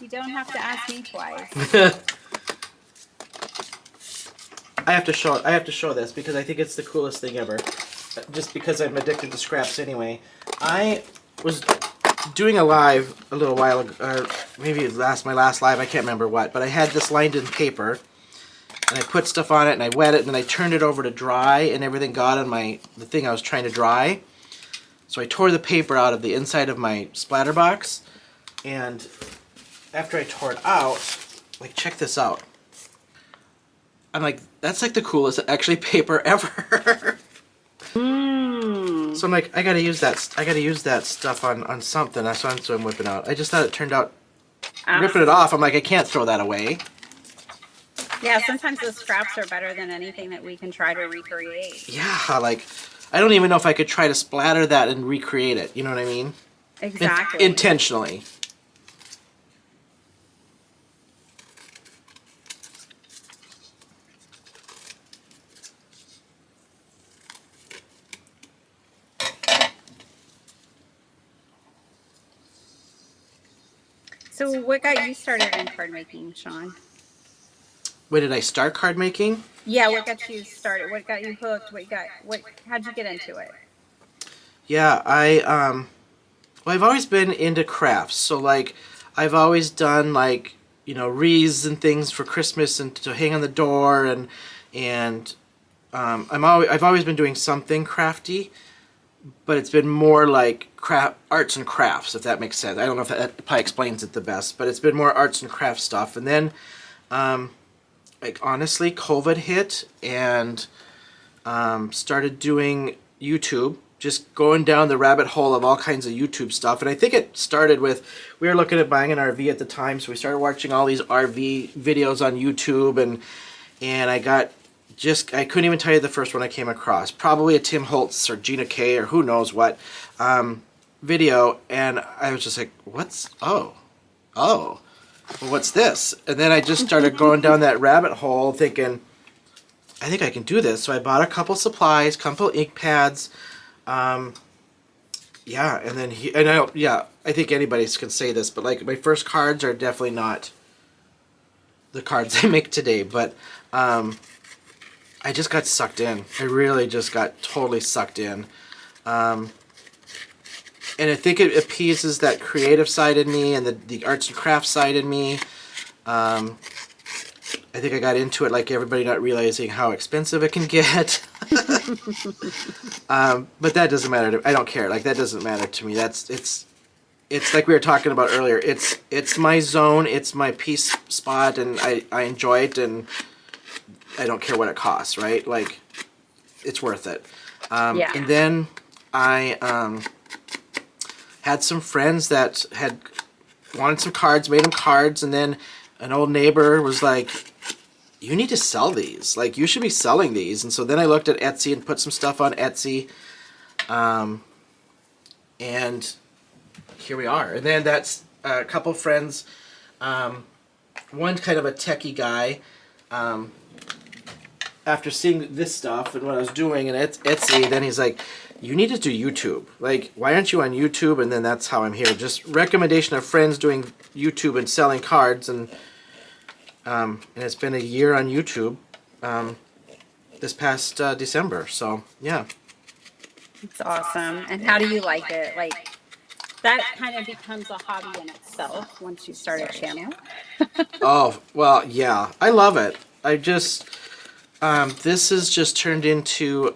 You don't have to ask me twice. I have to show this because I think it's the coolest thing ever. Just because I'm addicted to scraps anyway. I was doing a live a little while ago, maybe my last live, I can't remember what, but I had this lined in paper, and I put stuff on it, and I wet it, and then I turned it over to dry, and everything got on the thing I was trying to dry. So I tore the paper out of the inside of my splatter box, and after I tore it out, like, check this out. I'm like, that's like the coolest actually paper ever. So I'm like, I gotta use that stuff on something. That's what I'm whipping out. I just thought it turned out, ripping it off, I'm like, I can't throw that away. Yeah, sometimes those scraps are better than anything that we can try to recreate. Yeah, like, I don't even know if I could try to splatter that and recreate it. You know what I mean? Exactly. Intentionally. So what got you started in card making, Shawn? When did I start card making? Yeah, what got you started? What got you hooked? How'd you get into it? Yeah, well, I've always been into crafts. So like, I've always done like, wreaths and things for Christmas and to hang on the door, and I've always been doing something crafty, but it's been more like arts and crafts, if that makes sense. I don't know if that probably explains it the best, but it's been more arts and crafts stuff. And then, like, honestly, COVID hit, and started doing YouTube, just going down the rabbit hole of all kinds of YouTube stuff. And I think it started with, we were looking at buying an RV at the time, so we started watching all these RV videos on YouTube, and I couldn't even tell you the first one I came across. Probably a Tim Holtz or Gina K or who knows what video, and I was just like, well, what's this? And then I just started going down that rabbit hole thinking, I think I can do this. So I bought a couple supplies, couple ink pads, and then I think anybody can say this, but like my first cards are definitely not the cards I make today, but I just got sucked in. I really just got totally sucked in. And I think it appeases that creative side in me and the arts and crafts side in me. I think I got into it like everybody, not realizing how expensive it can get. But that doesn't matter. I don't care. Like, that doesn't matter to me. It's it's like we were talking about earlier. It's my zone. It's my peace spot, and I enjoy it, and I don't care what it costs. Right? Like, it's worth it. Yeah. And then I had some friends that had wanted some cards, made them cards, and then an old neighbor was like, "You need to sell these. Like, you should be selling these." And so then I looked at Etsy and put some stuff on Etsy, and here we are. And then that's a couple friends. One kind of a techie guy. After seeing this stuff and what I was doing in Etsy, then he's like, "You need to do YouTube. Like, why aren't you on YouTube?" And then that's how I'm here. Just recommendation of friends doing YouTube and selling cards, and it's been a year on YouTube this past December. So yeah. It's awesome. And how do you like it? Like, that kind of becomes a hobby in itself once you start a channel. Oh well, yeah, I love it. I just this has just turned into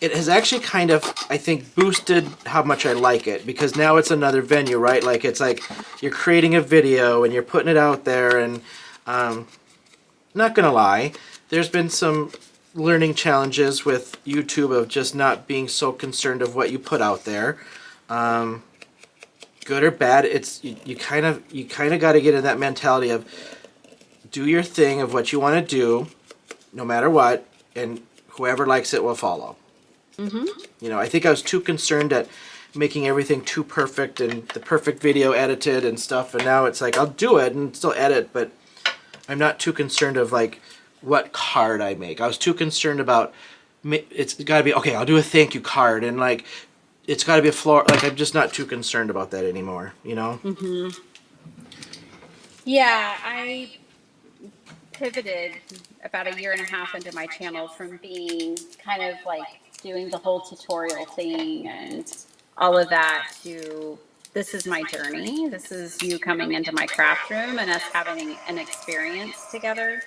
it has actually kind of, I think, boosted how much I like it, because now it's another venue, right? Like, it's like you're creating a video and you're putting it out there, and not gonna lie, there's been some learning challenges with YouTube of just not being so concerned of what you put out there. Good or bad, it's you kind of got to get in that mentality of do your thing of what you want to do, no matter what, and whoever likes it will follow. Mm-hmm. You know, I think I was too concerned at making everything too perfect and the perfect video edited and stuff, and now it's like I'll do it and still edit, but I'm not too concerned of like what card I make. I was too concerned about it's got to be okay. I'll do a thank you card, and like it's got to be a floor. Like, I'm just not too concerned about that anymore. You know. Mm-hmm. Yeah, I pivoted about a year and a half into my channel from being kind of like doing the whole tutorial thing and all of that to this is my journey. This is you coming into my craft room and us having an experience together.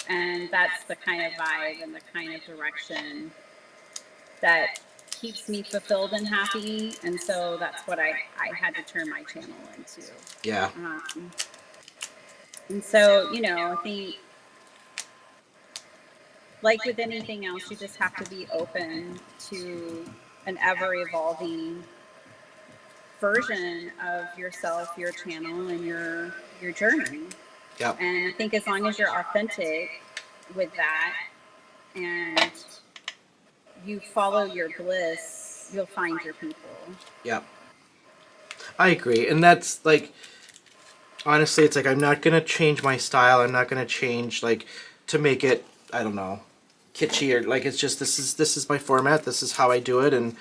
And that's the kind of vibe and the kind of direction that keeps me fulfilled and happy. And so that's what I had to turn my channel into. Yeah. And so, I think like with anything else, you just have to be open to an ever evolving version of yourself, your channel, and your journey. Yep. And I think as long as you're authentic with that and you follow your bliss, you'll find your people. Yep. I agree, and that's like honestly, it's like I'm not gonna change my style. I'm not gonna change like to make it, I don't know, kitschy, or like, it's just this is my format. This is how I do it, and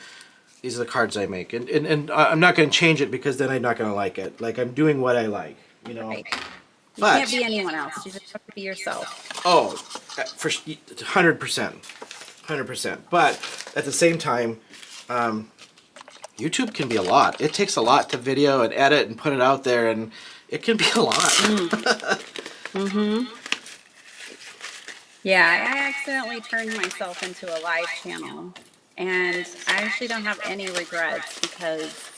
these are the cards I make, and I'm not gonna change it because then I'm not gonna like it. Like, I'm doing what I like, you know. Right. You But can't be anyone else. You just have to be yourself. oh, for 100%. But at the same time, YouTube can be a lot. It takes a lot to video and edit and put it out there, and it can be a lot. Mm-hmm. Yeah, I accidentally turned myself into a live channel, and I actually don't have any regrets because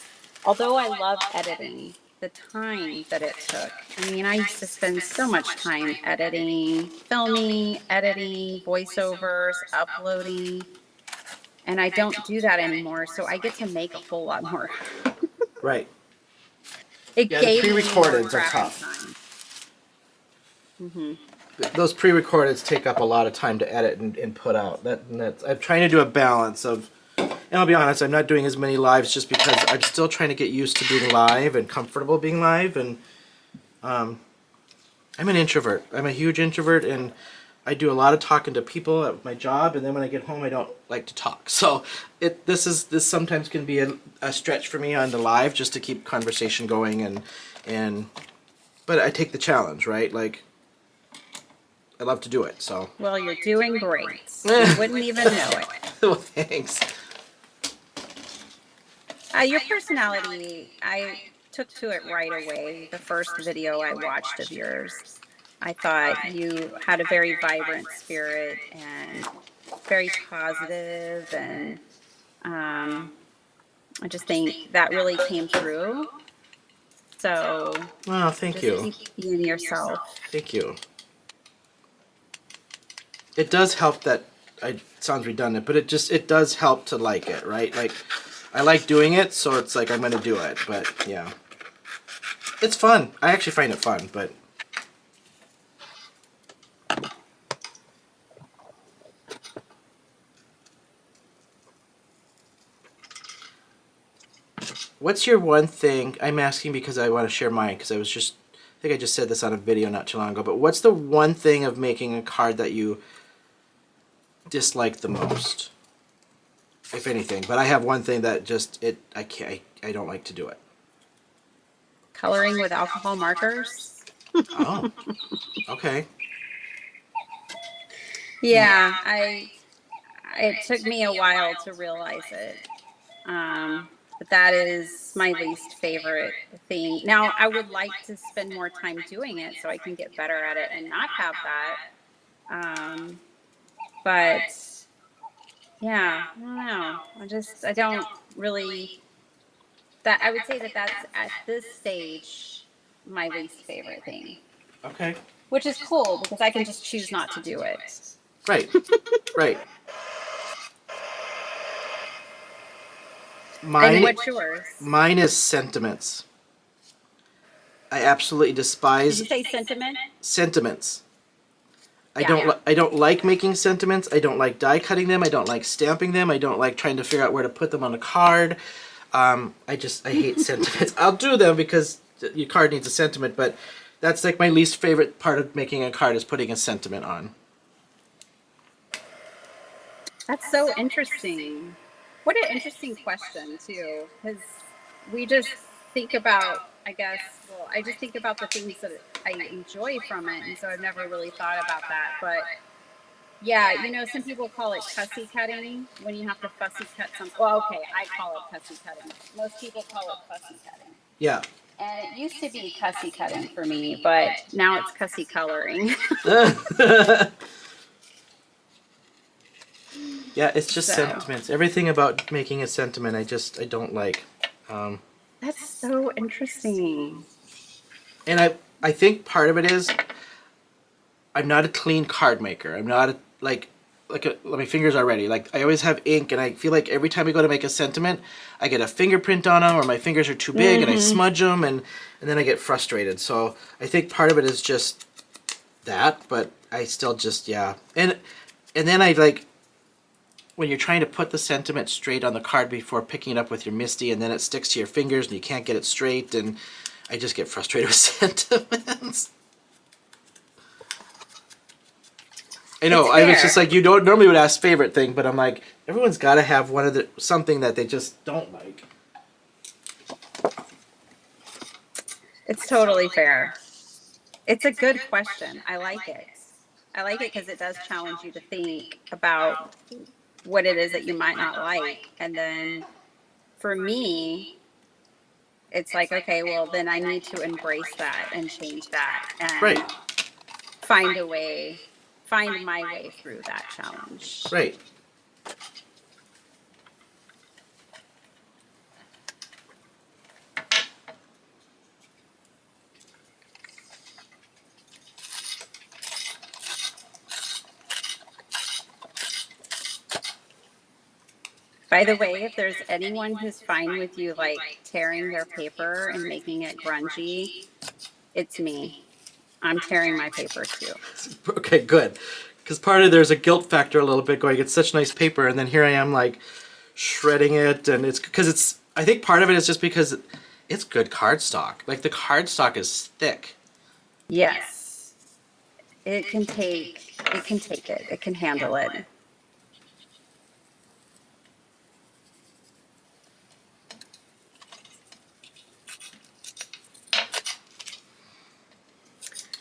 although I love editing, the time that it took. I mean, I used to spend so much time editing, filming, editing, voiceovers, uploading, and I don't do that anymore, so I get to make a whole lot more. Right. It Yeah, the gave me more pre-recordeds are crafting tough. time. Mm-hmm. Those pre-recordeds take up a lot of time to edit and put out. That's I'm trying to do a balance of, and I'll be honest, I'm not doing as many lives just because I'm still trying to get used to being live and comfortable being live, and I'm an introvert. I'm a huge introvert, and I do a lot of talking to people at my job, and then when I get home, I don't like to talk. So this sometimes can be a stretch for me on the live just to keep conversation going, but I take the challenge, right? Like, I love to do it, so. Well, you're doing great. You wouldn't even know it. Well, thanks. Your personality, I took to it right away. The first video I watched of yours, I thought you had a very vibrant spirit and very positive, and I just think that really came through. So Oh, thank just you. keep being yourself. Thank you. It does help that it sounds redundant, but it does help to like it, right? Like I like doing it, so it's like I'm gonna do it. But yeah, it's fun. I actually find it fun. But what's your one thing? I'm asking because I want to share mine because I think I just said this on a video not too long ago. But what's the one thing of making a card that you dislike the most, if anything? But I have one thing that just I can't. I don't like to do it. Coloring with alcohol markers. Oh, okay. Yeah, it took me a while to realize it. But that is my least favorite thing. Now, I would like to spend more time doing it so I can get better at it and not have that. But yeah, I don't know. I don't really, that I would say that that's at this stage my least favorite thing, Okay. which is cool because I can just choose not to do it. Right. Right. And Mine what's yours? mine is sentiments. I absolutely Did you despise say sentiment? sentiments. Yeah. I don't like making sentiments. I don't like die cutting them. I don't like stamping them. I don't like trying to figure out where to put them on a card. I hate sentiments. I'll do them because your card needs a sentiment, but that's like my least favorite part of making a card is putting a sentiment on. That's so interesting. What an interesting question, too, because we just think about, I guess, well, I just think about the things that I enjoy from it. And so I've never really thought about that. But yeah, some people call it cussy cutting when you have to fussy cut something. Well, okay, I call it cussy cutting. Most people call it fussy cutting. Yeah. And it used to be cussy cutting for me, but now it's cussy coloring. Yeah, it's just So sentiments. Everything about making a sentiment, I don't like. that's so interesting. And I think part of it is I'm not a clean card maker. I'm not my fingers are ready. Like I always have ink, and I feel like every time I go to make a sentiment, I get a fingerprint on them, or my fingers are too big, and I smudge them, and then I get frustrated. So I think part of it is just that, but I still just and then I like when you're trying to put the sentiment straight on the card before picking it up with your MISTI, and then it sticks to your fingers and you can't get it straight, and I just get frustrated with sentiments. I know. I was just like, you don't normally would ask favorite thing, but I'm like, everyone's got to have something that they just don't like. It's totally fair. It's a good question. I like it. I like it because it does challenge you to think about what it is that you might not like. And then for me, it's like, okay, well, then I need to embrace that and change that Right. and find a way, find my way through that challenge. Right. By the way, if there's anyone who's fine with you like tearing their paper and making it grungy, it's me. I'm tearing my paper too. Okay, good. Because part of there's a guilt factor a little bit going, it's such nice paper, and then here I am like shredding it, and it's because I think part of it is just because it's good cardstock. Like the cardstock is thick. Yes. It can take it. It can handle it.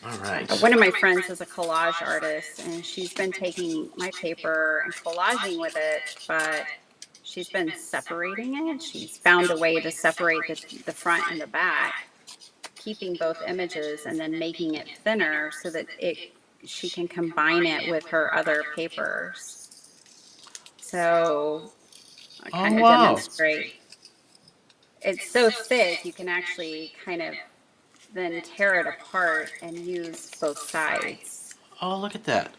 All right. One of my friends is a collage artist, and she's been taking my paper and collaging with it, but she's been separating it. She's found a way to separate the front and the back, keeping both images and then making it thinner so that she can combine it with her other papers. So I kind of demonstrate. it's so thick you can actually kind of then tear it apart and use both sides. Oh, look at that.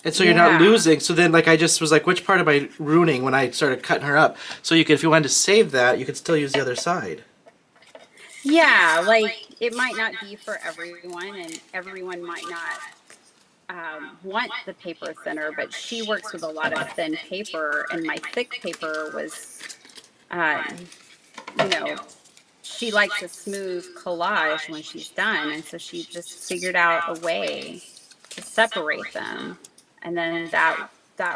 And so you're not Yeah. losing. So then, like, I just was like, which part am I ruining when I started cutting her up? So you could, if you wanted to save that, you could still use the other side. Yeah, like it might not be for everyone, and everyone might not want the paper thinner, but she works with a lot of thin paper, and my thick paper was, you know, she likes a smooth collage when she's done, and so she just figured out a way to separate them, and then that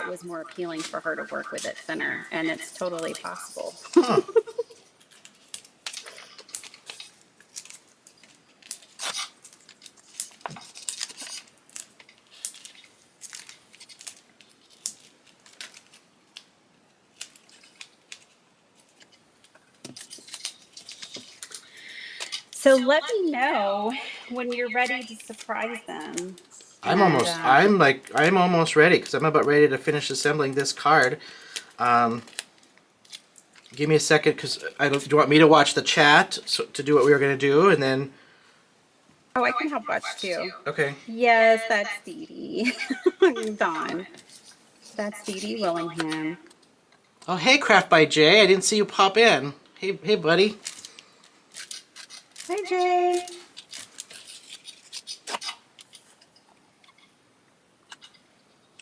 was more appealing for her to work with it thinner, and it's totally possible. Huh. So let me know when you're ready to surprise them. I'm almost ready because I'm about ready to finish assembling this card. Um, Give me a second because do you want me to watch the chat to do what we were going to do and then? Oh, I can help watch too. Okay. Yes, that's Dee Dee. Dawn. That's Dee Dee Willingham. Oh, hey, Craft by Jay. I didn't see you pop in. Hey, buddy. Hi, Jay.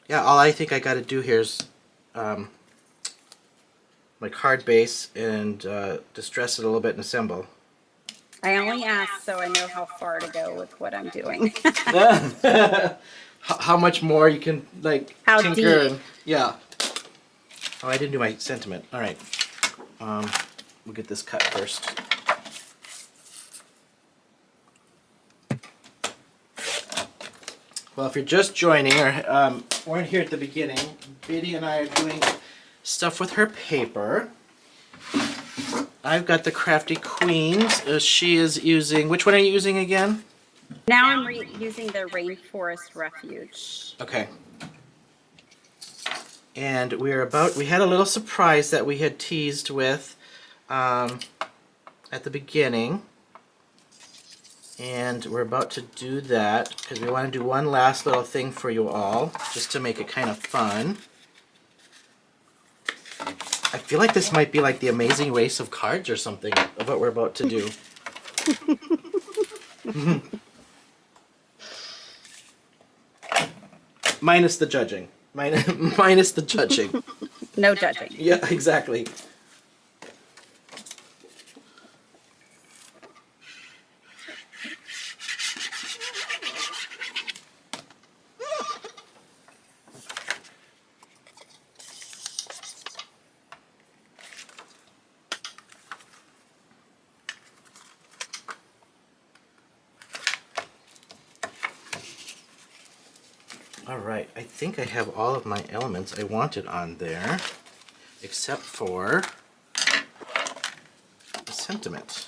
Yeah, all I think I got to do here is my card base and distress it a little bit and assemble. I only asked so I know how far to go with what I'm doing. How much more you can like How tinker deep? and yeah. Oh, I didn't do my sentiment. All right, we'll get this cut first. Well, if you're just joining or weren't here at the beginning, Biddy and I are doing stuff with her paper. I've got the Crafty Queens. She is using, which one are you using again? Now I'm using the Rainforest Refuge. Okay. And we had a little surprise that we had teased with at the beginning. And we're about to do that because we want to do one last little thing for you all, just to make it kind of fun. I feel like this might be like the Amazing Race of Cards or something of what we're about to do. Minus the judging. Minus the judging. No judging. Yeah, exactly. Alright, I think I have all of my elements I wanted on there, except for the sentiment.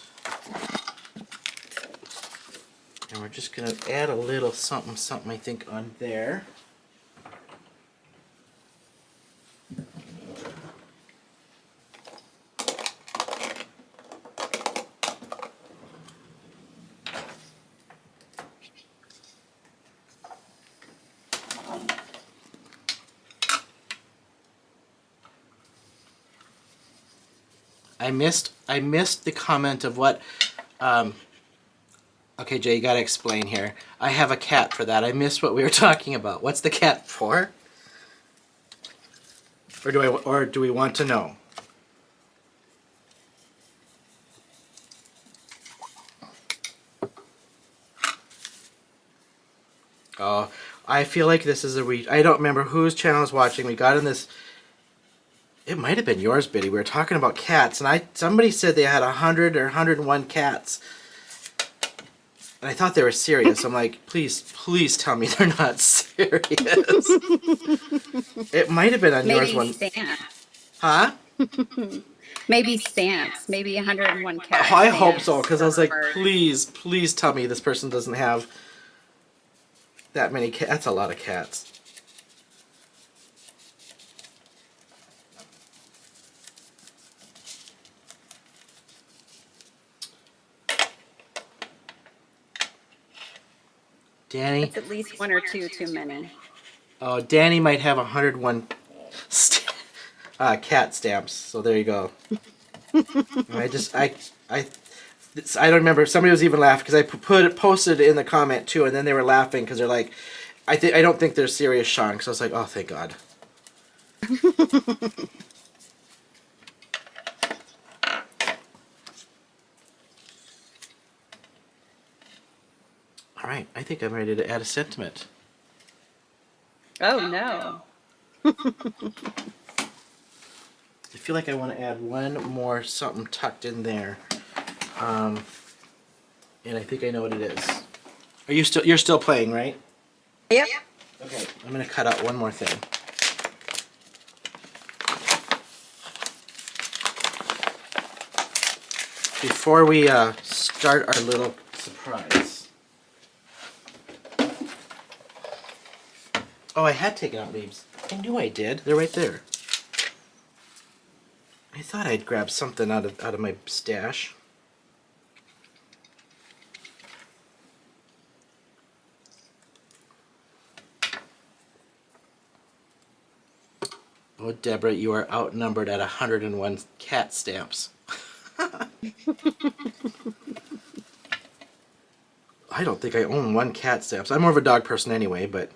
And we're just going to add a little something, I think, on there. I missed the comment of what. Okay, Jay, you gotta explain here. I have a cat for that. I missed what we were talking about. What's the cat for? Or do we want to know? Oh, I feel like this is I don't remember whose channel is watching. We got in this. It might have been yours, Biddy. We were talking about cats, and somebody said they had 100 or 101 cats. And I thought they were serious. I'm like, please tell me they're not serious. It might have been on yours one. Stamps. Huh? Maybe stamps. Maybe 101 cats. Oh, I hope so, because I was like, please tell me this person doesn't have that many cats. That's a lot of cats. Danny. It's at least one or two too many. Oh, Danny might have 101 cat stamps. So there you go. I don't remember. Somebody was even laughing because I posted it in the comment too, and then they were laughing because they're like, I don't think they're serious, Shawn. Because I was like, oh, thank God. All right, I think I'm ready to add a sentiment. Oh no. I feel like I want to add one more something tucked in there, and I think I know what it is. You're still playing, right? Yep. Okay, I'm gonna cut out one more thing. Before we start our little surprise. Oh, I had taken out leaves. I knew I did. They're right there. I thought I'd grab something out of my stash. Oh, Deborah, you are outnumbered at 101 cat stamps. I don't think I own one cat stamps. I'm more of a dog person anyway, but...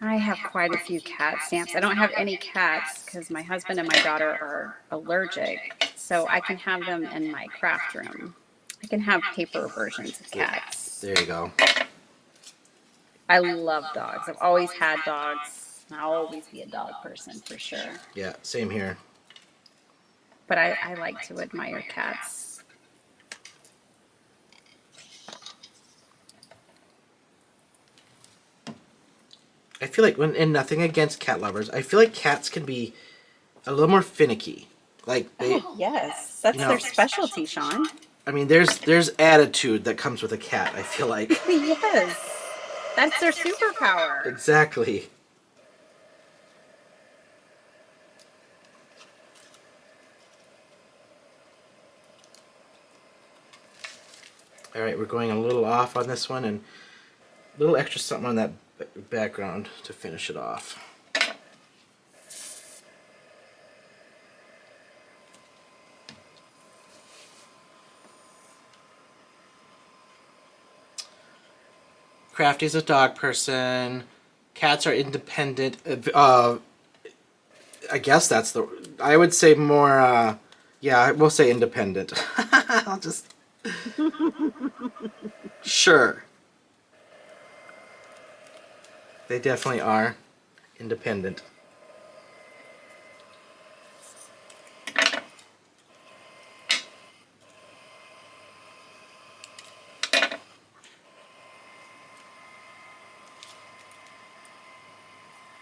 I have quite a few cat stamps. I don't have any cats because my husband and my daughter are allergic, so I can have them in my craft room. I can have paper versions of cats. There you go. I love dogs. I've always had dogs. I'll always be a dog person for sure. Yeah, same here. But I like to admire cats. I feel like and nothing against cat lovers, I feel like cats can be a little more finicky. Like they, Yes, that's their specialty, Shawn. I mean, there's attitude that comes with a cat. I feel like. Yes, that's their superpower. Exactly. All right, we're going a little off on this one, and a little extra something on that background to finish it off. Crafty's a dog person. Cats are independent. I guess that's I would say more. Yeah, we'll say independent. I'll just. Sure. They definitely are independent.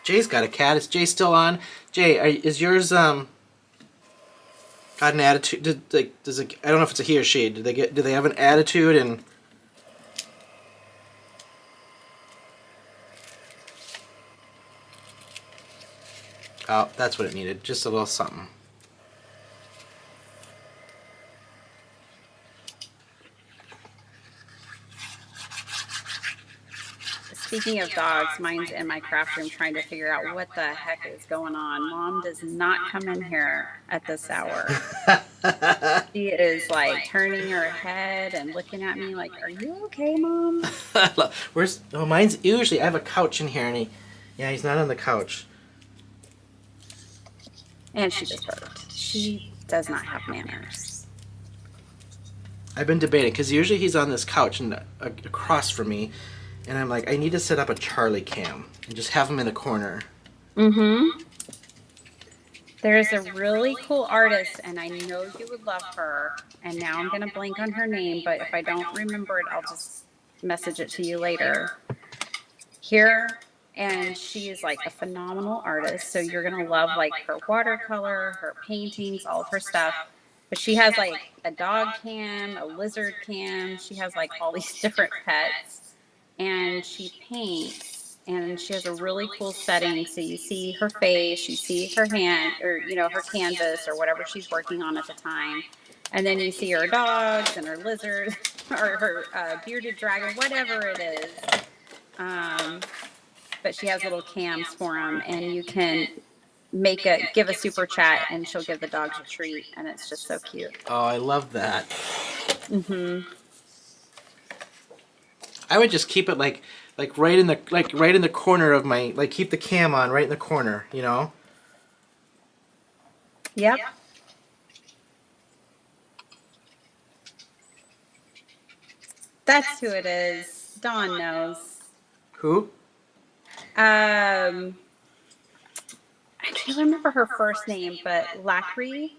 Jay's got a cat. Is Jay still on? Jay, is yours got an attitude? I don't know if it's a he or she. Do they have an attitude and? Oh, that's what it needed. Just a little something. Speaking of dogs, mine's in my craft room trying to figure out what the heck is going on. Mom does not come in here at this hour. She is like turning her head and looking at me like, "Are you okay, Mom?" Where's? Oh, mine's usually. I have a couch in here, and he's not on the couch. And she just burped. She does not have manners. I've been debating because usually he's on this couch and across from me, and I'm like, I need to set up a Charlie cam and just have him in the corner. Mm-hmm. There's a really cool artist, and I know you would love her. And now I'm going to blank on her name, but if I don't remember it, I'll just message it to you later. Here, and she is like a phenomenal artist. So you're going to love like her watercolor, her paintings, all of her stuff. But she has like a dog cam, a lizard cam. She has like all these different pets, and she paints, and she has a really cool setting. So you see her face, you see her hand, or her canvas or whatever she's working on at the time. And then you see her dogs and her lizards or her bearded dragon, whatever it is. But she has little cams for them, and you can give a super chat, and she'll give the dogs a treat, and it's just so cute. Oh, I love that. Mm-hmm. I would just keep it like right in the corner of my, like, keep the cam on right in the corner, you know? Yep. That's who it is. Dawn knows. Who? I can't remember her first name, but Lacry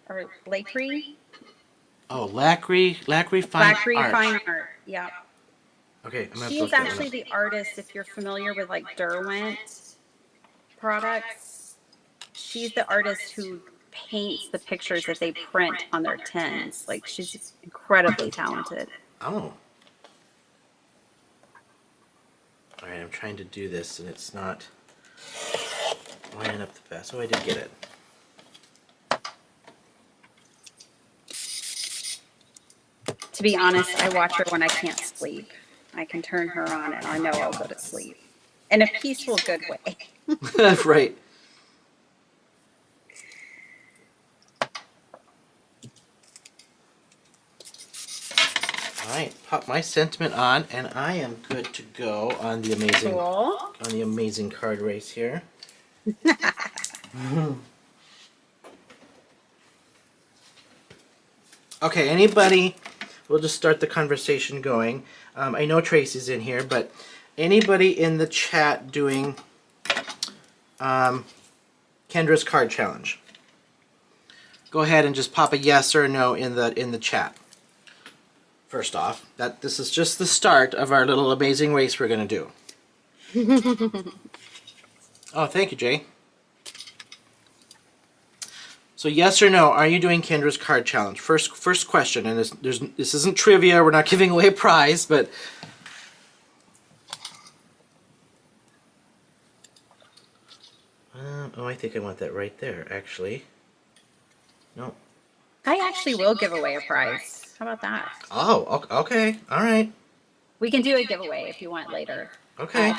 or Lacry. Oh, Lacry Fine Lacry Art. Fine Art. Yep. Okay, I'm gonna She look is that actually up. the artist. If you're familiar with like Derwent products, she's the artist who paints the pictures that they print on their tins. Like, she's incredibly talented. Oh. All right, I'm trying to do this, and it's not lining up the fast. Oh, I did get it. To be honest, I watch her when I can't sleep. I can turn her on and I know I'll go to sleep. In a peaceful, good way. Right. All right, pop my sentiment on, and I am good to go on the amazing card race here. Okay, anybody? We'll just start the conversation going. I know Tracy's in here, but anybody in the chat doing Kendra's card challenge? Go ahead and just pop a yes or a no in the chat. First off, this is just the start of our little amazing race we're going to do. Oh, thank you, Jay. So yes or no, are you doing Kendra's card challenge? First question, and this isn't trivia. We're not giving away a prize, but oh, I think I want that right there. Actually, no. I actually will give away a prize. How about that? Oh, okay, all right. We can do a giveaway if you want later. Okay.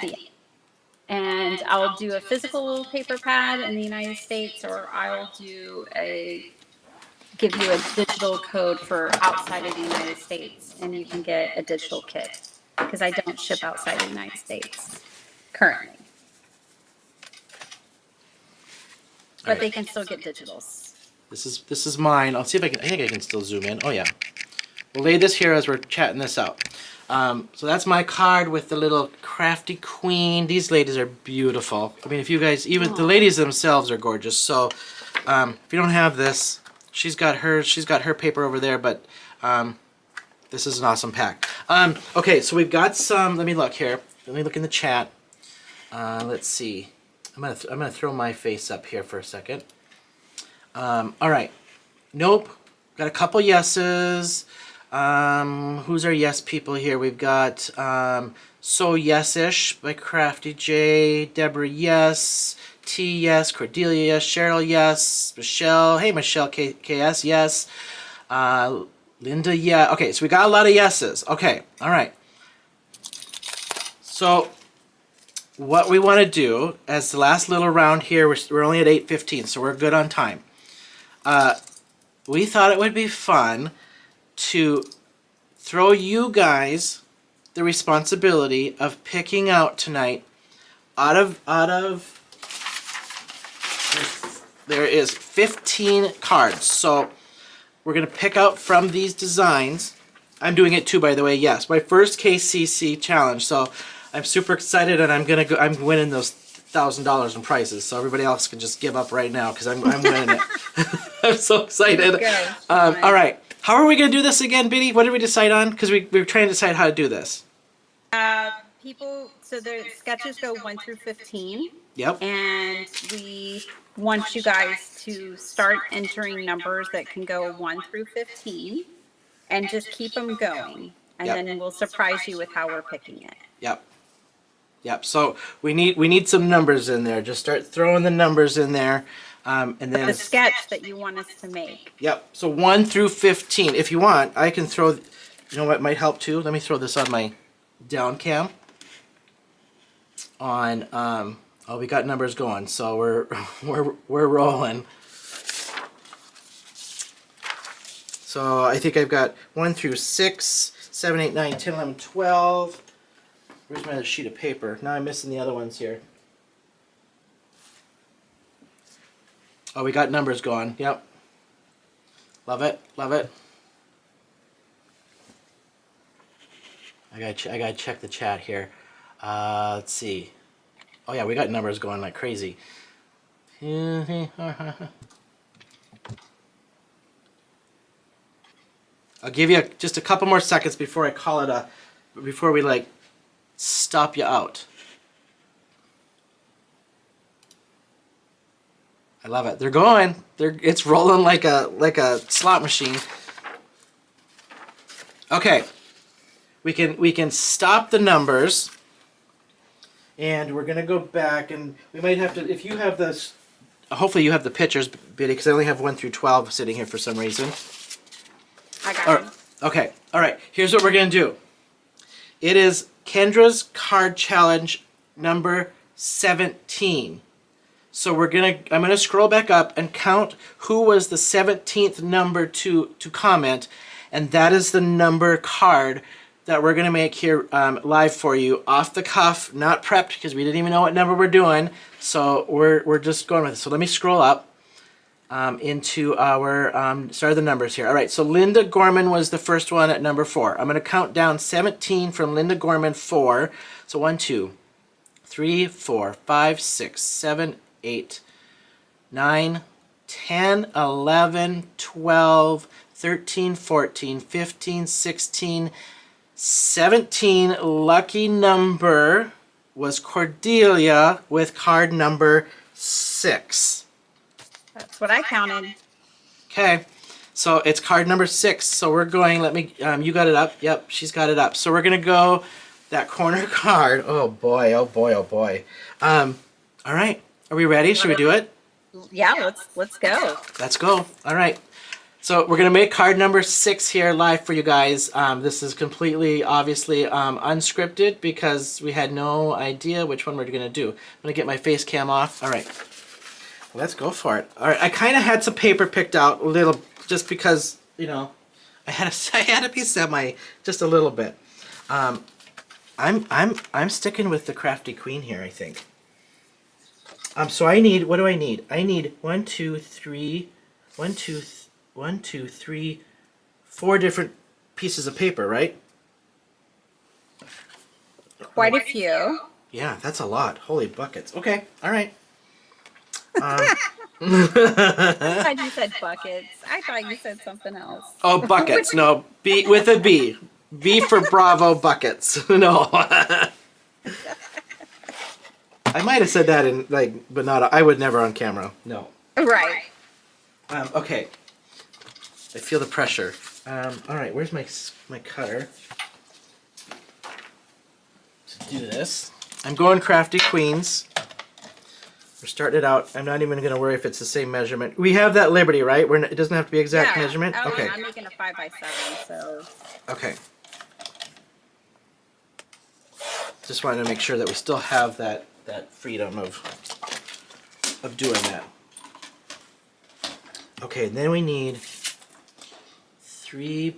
And I'll do a physical paper pad in the United States, or I'll give you a digital code for outside of the United States, and you can get a digital kit, because I don't ship outside the United States currently. But they can still get digitals. This is mine. I'll see if I can. I think I can still zoom in. Oh yeah. We'll lay this here as we're chatting this out. So that's my card with the little crafty queen. These ladies are beautiful. I mean, if you guys, even the ladies themselves are gorgeous. So if you don't have this, she's got her paper over there, but this is an awesome pack. Okay, so we've got some. Let me look here. Let me look in the chat. Let's see. I'm gonna throw my face up here for a second. All right. Nope. Got a couple yeses. Who's our yes people here? We've got So Yes-ish by Crafty J, Deborah yes, T yes, Cordelia yes, Cheryl yes, Michelle, hey Michelle KS yes, Linda yeah. Okay, so we got a lot of yeses. Okay, all right. So what we want to do as the last little round here, we're only at 8:15, so we're good on time. We thought it would be fun to throw you guys the responsibility of picking out tonight out of there is 15 cards. So we're going to pick out from these designs. I'm doing it too, by the way. Yes, my first KCC challenge. So I'm super excited, and I'm winning those $1,000 in prizes. So everybody else can just give up right now, because I'm winning it. I'm so excited. All right. How are we going to do this again, Biddy? What did we decide on? Because we were trying to decide how to do this. So the sketches go 1 through 15. Yep. And we want you guys to start entering numbers that can go 1 through 15, and just keep them going. And then we'll surprise you with how we're picking it. Yep. Yep. So we need some numbers in there. Just start throwing the numbers in there. And then The sketch that you want us to make. Yep. So 1 through 15. If you want, I can throw. You know what might help too? Let me throw this on my down cam. On oh, we got numbers going, so we're rolling. So I think I've got 1 through 6, 7, 8, 9, 10, 11, 12. Where's my other sheet of paper? Now I'm missing the other ones here. Oh, we got numbers going. Yep. Love it. Love it. I gotta check the chat here. Let's see. Oh yeah, we got numbers going like crazy. I'll give you just a couple more seconds before I call it before we like stop you out. I love it. They're going. It's rolling like a slot machine. Okay. We can stop the numbers. And we're going to go back, and we might have to, if you have this, hopefully you have the pictures, Biddy, because I only have 1 through 12 sitting here for some reason. I got it. Okay, all right, here's what we're going to do. It is Kendra's card challenge number 17. So I'm going to scroll back up and count who was the 17th number to comment, and that is the number card that we're going to make here live for you, off the cuff, not prepped, because we didn't even know what number we're doing. So we're just going with it. So let me scroll up into our start of the numbers here. All right, so Linda Gorman was the first one at number 4. I'm going to count down 17 from Linda Gorman, 4. So 1, 2, 3, 4, 5, 6, 7, 8, 9, 10, 11, 12, 13, 14, 15, 16, 17. Lucky number was Cordelia with card number 6. That's what I counted. Okay, so it's card number 6. So we're going, let me, you got it up? Yep, she's got it up. So we're going to go that corner card. Oh boy, oh boy, oh boy. All right, are we ready? Should we do it? Yeah, let's go. Let's go. All right. So we're going to make card number 6 here live for you guys. This is completely, obviously, unscripted because we had no idea which one we're going to do. I'm going to get my face cam off. All right. Let's go for it. All right. I kind of had some paper picked out a little just because, you know, I had to be just a little bit. I'm sticking with the Crafty Queen here, I think. So I need, what do I need? I need 1, 2, 3, 4 different pieces of paper, right? Quite a few. Yeah, that's a lot. Holy buckets. Okay, all right. I thought you said buckets. I thought you said something else. Oh, buckets. No, B with a B. B for Bravo, buckets. No. I might have said that in but not. I would never on camera. No. Right. Okay. I feel the pressure. All right, where's my cutter to do this? I'm going Crafty Queens. We're starting it out. I'm not even going to worry if it's the same measurement. We have that liberty, right? It doesn't have to be exact measurement? Okay. I'm making a 5x7, so... Okay. Just wanted to make sure that we still have that freedom of doing that. Okay, and then we need 3.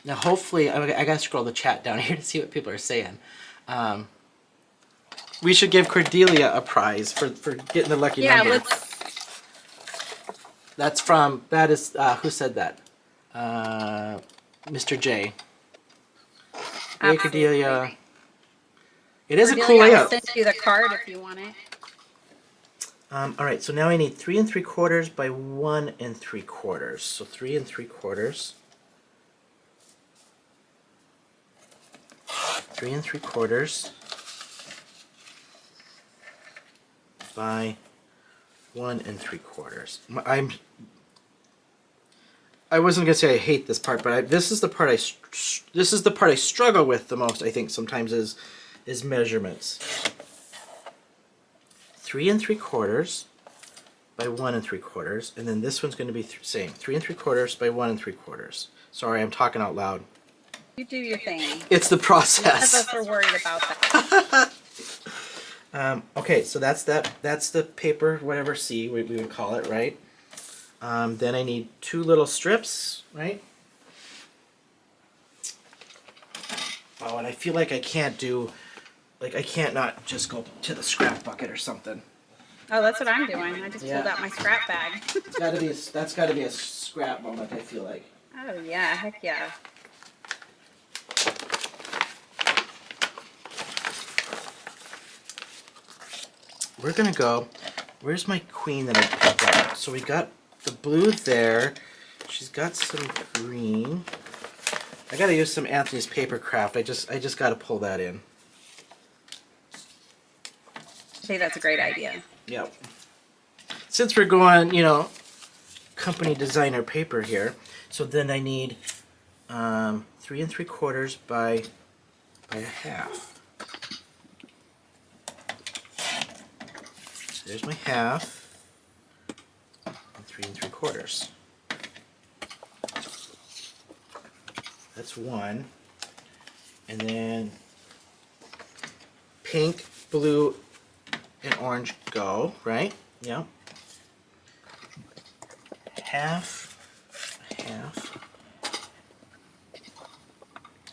Now, hopefully, I gotta scroll the chat down here to see what people are saying. We should give Cordelia a prize for getting the lucky number. Yeah, That is, who said that? Mr. J. Hey, Cordelia. It is a cool layout. I'll send you the card if you want it. All right, so now I need 3 3/4 by 1 3/4. So 3 3/4. 3 3/4 by 1 3/4. I wasn't gonna say I hate this part, but this is the part I struggle with the most. I think sometimes is measurements. 3 3/4 by 1 3/4, and then this one's going to be same 3 3/4 by 1 3/4. Sorry, I'm talking out loud. You do your thing. It's the None of process. us are worried about that. Okay, so that's that. That's the paper, whatever C we would call it, right? Then I need 2 little strips, right? Oh, and I feel like I can't do, like I can't not just go to the scrap bucket or something. Oh, that's what I'm doing. I just Yeah. pulled out my scrap bag. That's got to be a scrap moment. I feel like. Oh yeah, heck yeah. We're gonna go. Where's my queen that I picked out? So we got the blue there. She's got some green. I gotta use some Anthony's paper craft. I just gotta pull that in. I think that's a great idea. Yep. Since we're going, you know, company designer paper here, so then I need 3 3/4 by a half. So there's my half, and 3 3/4. That's 1, and then pink, blue, and orange go, right? Yep. Half.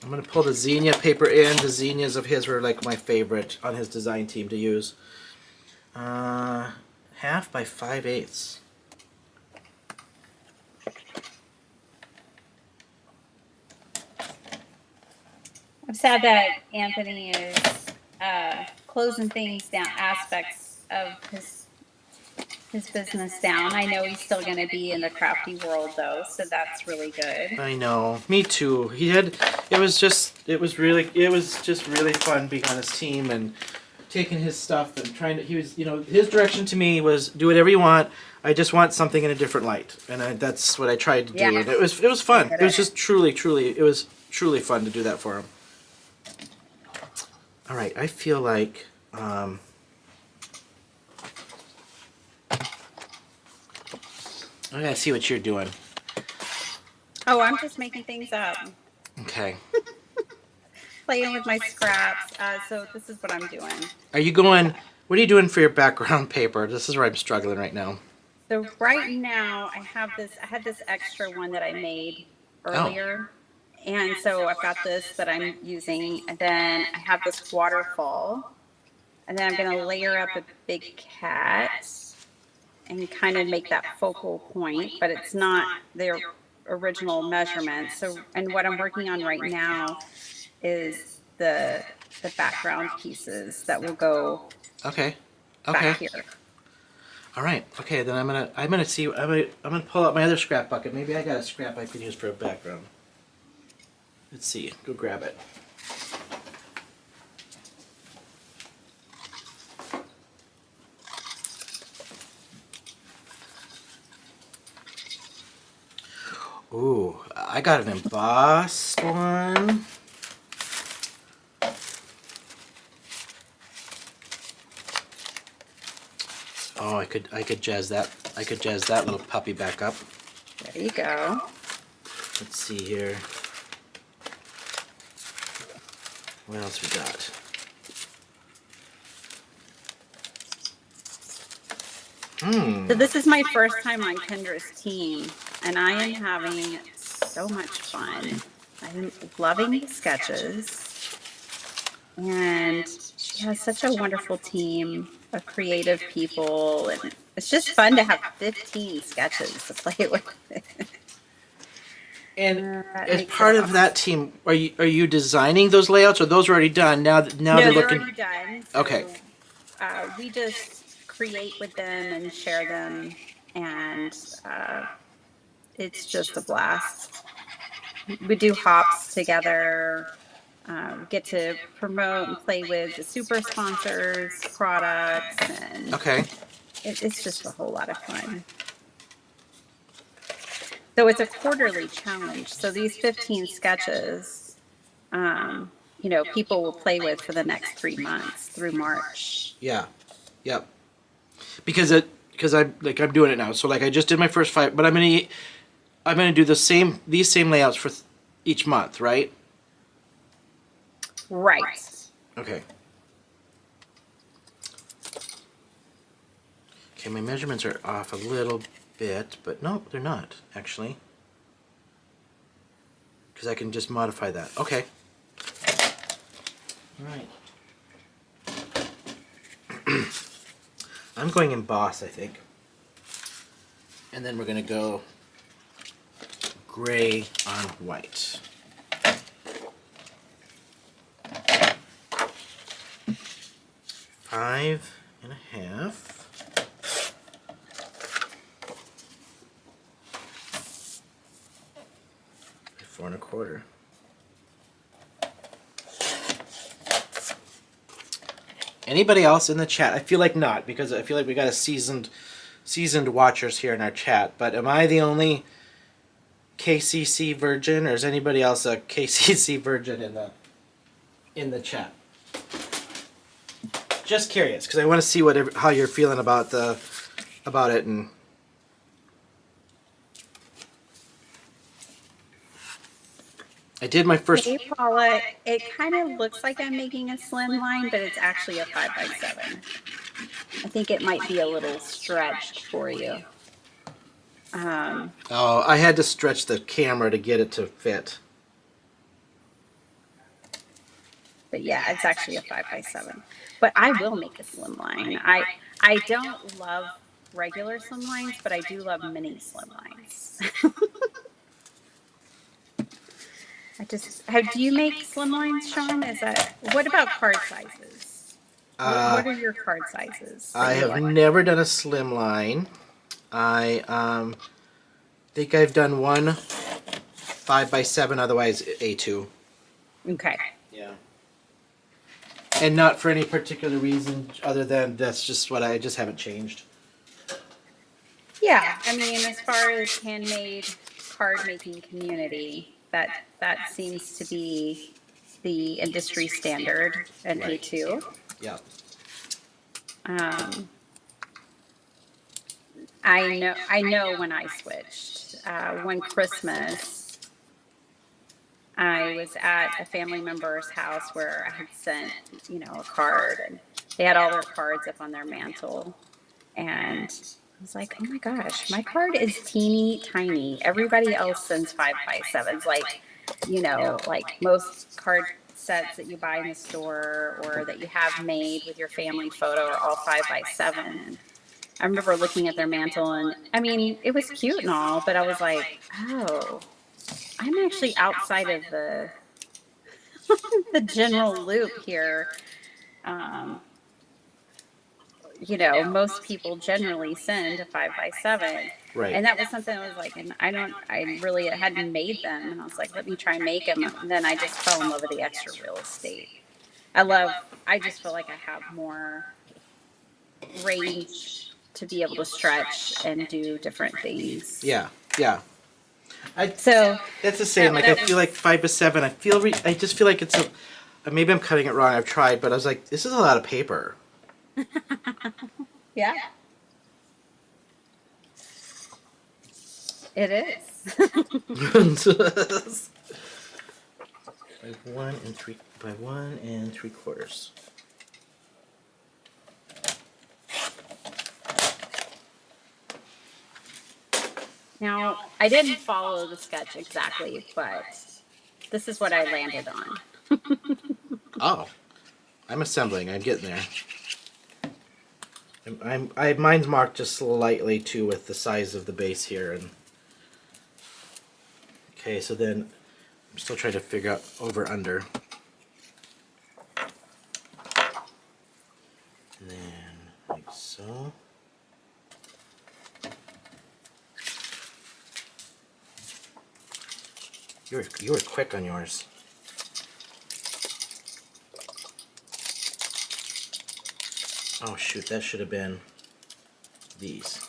I'm gonna pull the zinnia paper in. The zinnias of his were like my favorite on his design team to use. Half by 5/8. I'm sad that Anthony is closing things down, aspects of his business down. I know he's still going to be in the crafty world though, so that's really good. I know. Me too. It was just really fun being on his team and taking his stuff and trying to. He was, you know, his direction to me was do whatever you want. I just want something in a different light, and that's what I tried to do. Yeah. And it was fun. It was just truly fun to do that for him. All right, I feel like I gotta see what you're doing. Oh, I'm just making things up, Okay. playing with my scraps. So this is what I'm doing. Are you going? What are you doing for your background paper? This is where I'm struggling right now. So right now I had this extra one that I made earlier. And so I've got this that I'm using, and then I have this waterfall, and then I'm going to layer up a big cat and kind of make that focal point, but it's not their original measurement. So, and what I'm working on right now is the background pieces that will go back here. All right. Okay. Then I'm gonna pull out my other scrap bucket. Maybe I got a scrap I could use for a background. Let's see. Go grab it. Ooh, I got an embossed one. Oh, I could jazz that. I could jazz that little puppy back up. There you go. Let's see here. What else we got? So this is my first time on Kendra's team, and I am having so much fun. I'm loving the sketches, and she has such a wonderful team of creative people, and it's just fun to have 15 sketches to play with. And as part of that team, are you designing those layouts, or those are already done? Now No, they're they're looking. already done. So, Okay. we just create with them and share them, and it's just a blast. We do hops together, get to promote and play with the super sponsors, products, and Okay. it's just a whole lot of fun. So it's a quarterly challenge. So these 15 sketches, people will play with for the next 3 months through March. Yeah. Yep. Because because I'm doing it now. So like I just did my first 5, but I'm gonna do these same layouts for each month, right? Right. Okay. Okay, my measurements are off a little bit, but no, they're not actually, because I can just modify that. Okay. All right. I'm going emboss, I think. And then we're going to go gray on white. Five and a half. Four and a quarter. Anybody else in the chat? I feel like not, because I feel like we got a seasoned watchers here in our chat. But am I the only KCC virgin, or is anybody else a KCC virgin in the chat? Just curious, because I want to see how you're feeling about it. And I did my first. Hey, Paula, it kind of looks like I'm making a slim line, but it's actually a 5x7. I think it might be a little stretched for you. Oh, I had to stretch the camera to get it to fit. But yeah, it's actually a 5x7. But I will make a slim line. I don't love regular slim lines, but I do love mini slim lines. Do you make slim lines, Shawn? What about card sizes? What are your card sizes I that you have like? never done a slim line. I think I've done one 5x7, otherwise A2. Okay. Yeah. And not for any particular reason other than that's just what I just haven't changed. Yeah, I mean, as far as handmade card making community, that seems to be the industry standard, an Right. A2. Yeah. I know when I switched. One Christmas, I was at a family member's house where I had sent, a card, and they had all their cards up on their mantle. And I was like, oh my gosh, my card is teeny tiny. Everybody else sends 5x7s, like most card sets that you buy in the store or that you have made with your family photo are all 5x7. And I remember looking at their mantle, and I mean, it was cute and all, but I was like, oh, I'm actually outside of the the general loop here. Most people generally send a 5x7. Right. And that was something I was like, and I really hadn't made them. And I was like, let me try and make them. And then I just fell in love with the extra real estate. I just feel like I have more range to be able to stretch and do different things. Yeah. So That's the same. Like I feel like 5x7. I just feel like it's maybe I'm cutting it wrong. I've tried, but I was like, this is a lot of paper. Yeah. It is. By 1 3/4. Now, I didn't follow the sketch exactly, but this is what I landed on. Oh, I'm assembling. I'm getting there. Mine's marked just slightly too with the size of the base here, and okay. So then I'm still trying to figure out over under, and then like so. You were quick on yours. Oh shoot, that should have been these.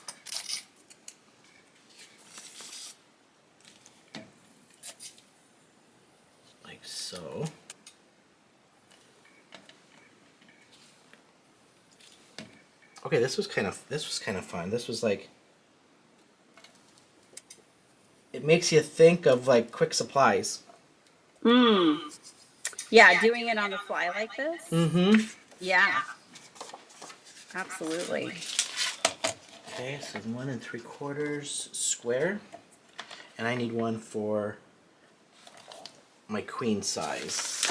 Like so. Okay, this was kind of fun. This was like, it makes you think of like quick supplies. Mm. Yeah, doing it on the fly like this. Mm-hmm. Yeah, absolutely. Okay, so 1 3/4 square, and I need one for my queen size.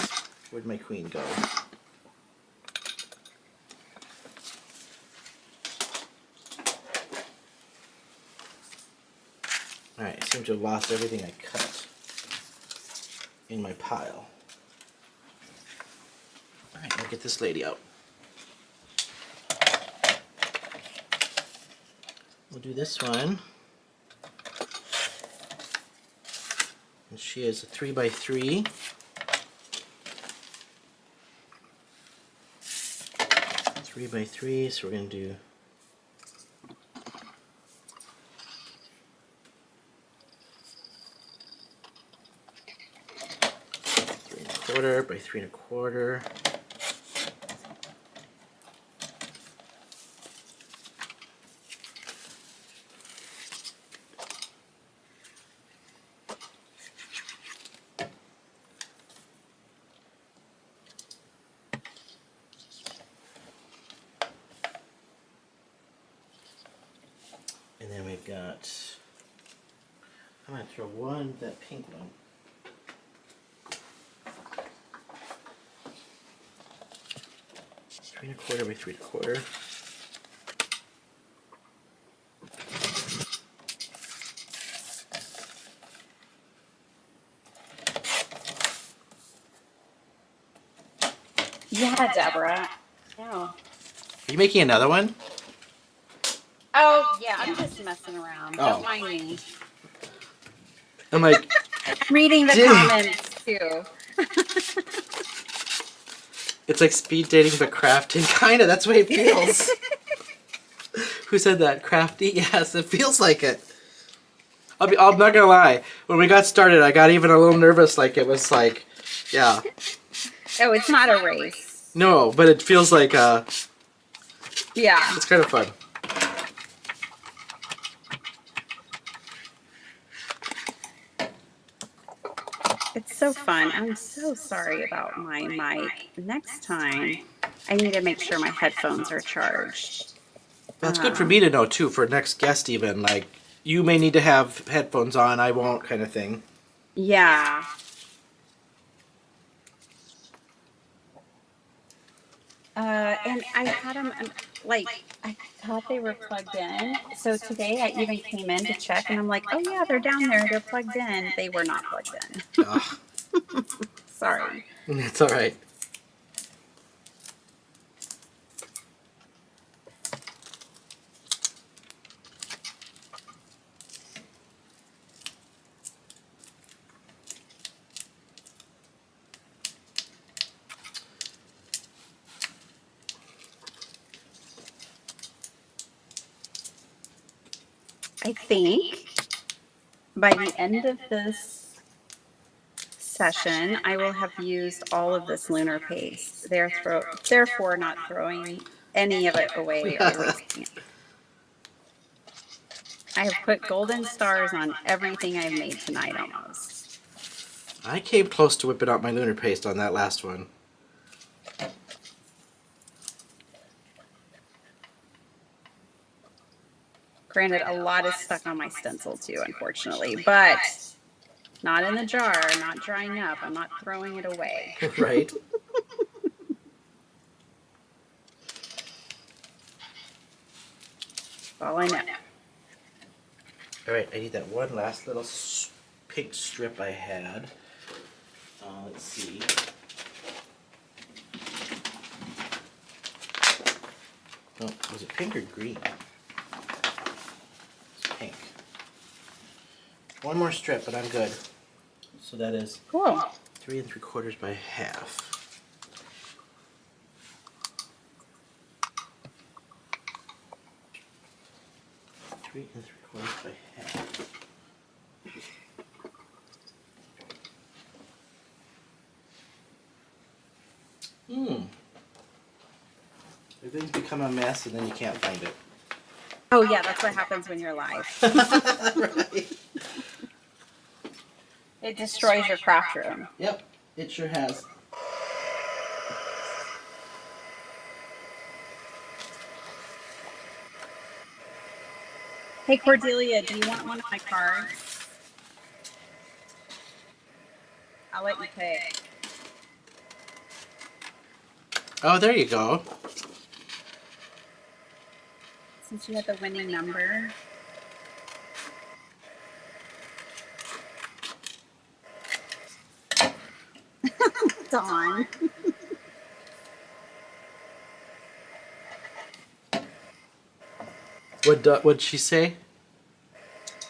Where'd my queen go? Alright, I seem to have lost everything I cut in my pile. Alright, I'll get this lady out. We'll do this one. And she is a 3 by 3. 3 by 3, so we're going to do three and a quarter by 3 1/4. And then we've got, I'm going to throw that pink one. Three and a quarter by 3 1/4. Yeah, Deborah. No. Are you making another one? Oh, yeah, I'm just messing around. Oh. Don't mind me. I'm like, Reading the Dang. comments too. it's like speed dating but crafting. Kind of, that's the way it feels. Who said that? Crafty? Yes, it feels like it. I'm not gonna lie. When we got started, I got even a little nervous. Like it was like, yeah. Oh, it's not a race. No, but it feels like Yeah. it's kind of fun. It's so fun. I'm so sorry about my mic. Next time, I need to make sure my headphones are charged. That's good for me to know too. For next guest, even like you may need to have headphones on. I won't, kind of thing. Yeah. And I had them, like, I thought they were plugged in. So today I even came in to check and I'm like, oh yeah, they're down there. They're plugged in. They were not plugged in. Ugh. Sorry. It's all right. I think by the end of this session, I will have used all of this lunar paste. Therefore, not throwing any of it away or wasting it. I have put golden stars on everything I've made tonight almost. I came close to whipping out my lunar paste on that last one. Granted, a lot is stuck on my stencil too, unfortunately, but not in the jar, not drying up. I'm not throwing it away. Right. All I know. All right, I need that one last little pink strip I had. Let's see. Oh, was it pink or green? It's pink. One more strip, and I'm good. So that is Cool. 3 3/4 by half. Three and 3/4 by half. Everything's become a mess and then you can't find it. Oh yeah, that's what happens when you're live. Right. It destroys your craft room. Yep, it sure has. Hey Cordelia, do you want one of my cards? I'll let you pick. Oh, there you go. Since you had the winning number. Dawn. What'd she say?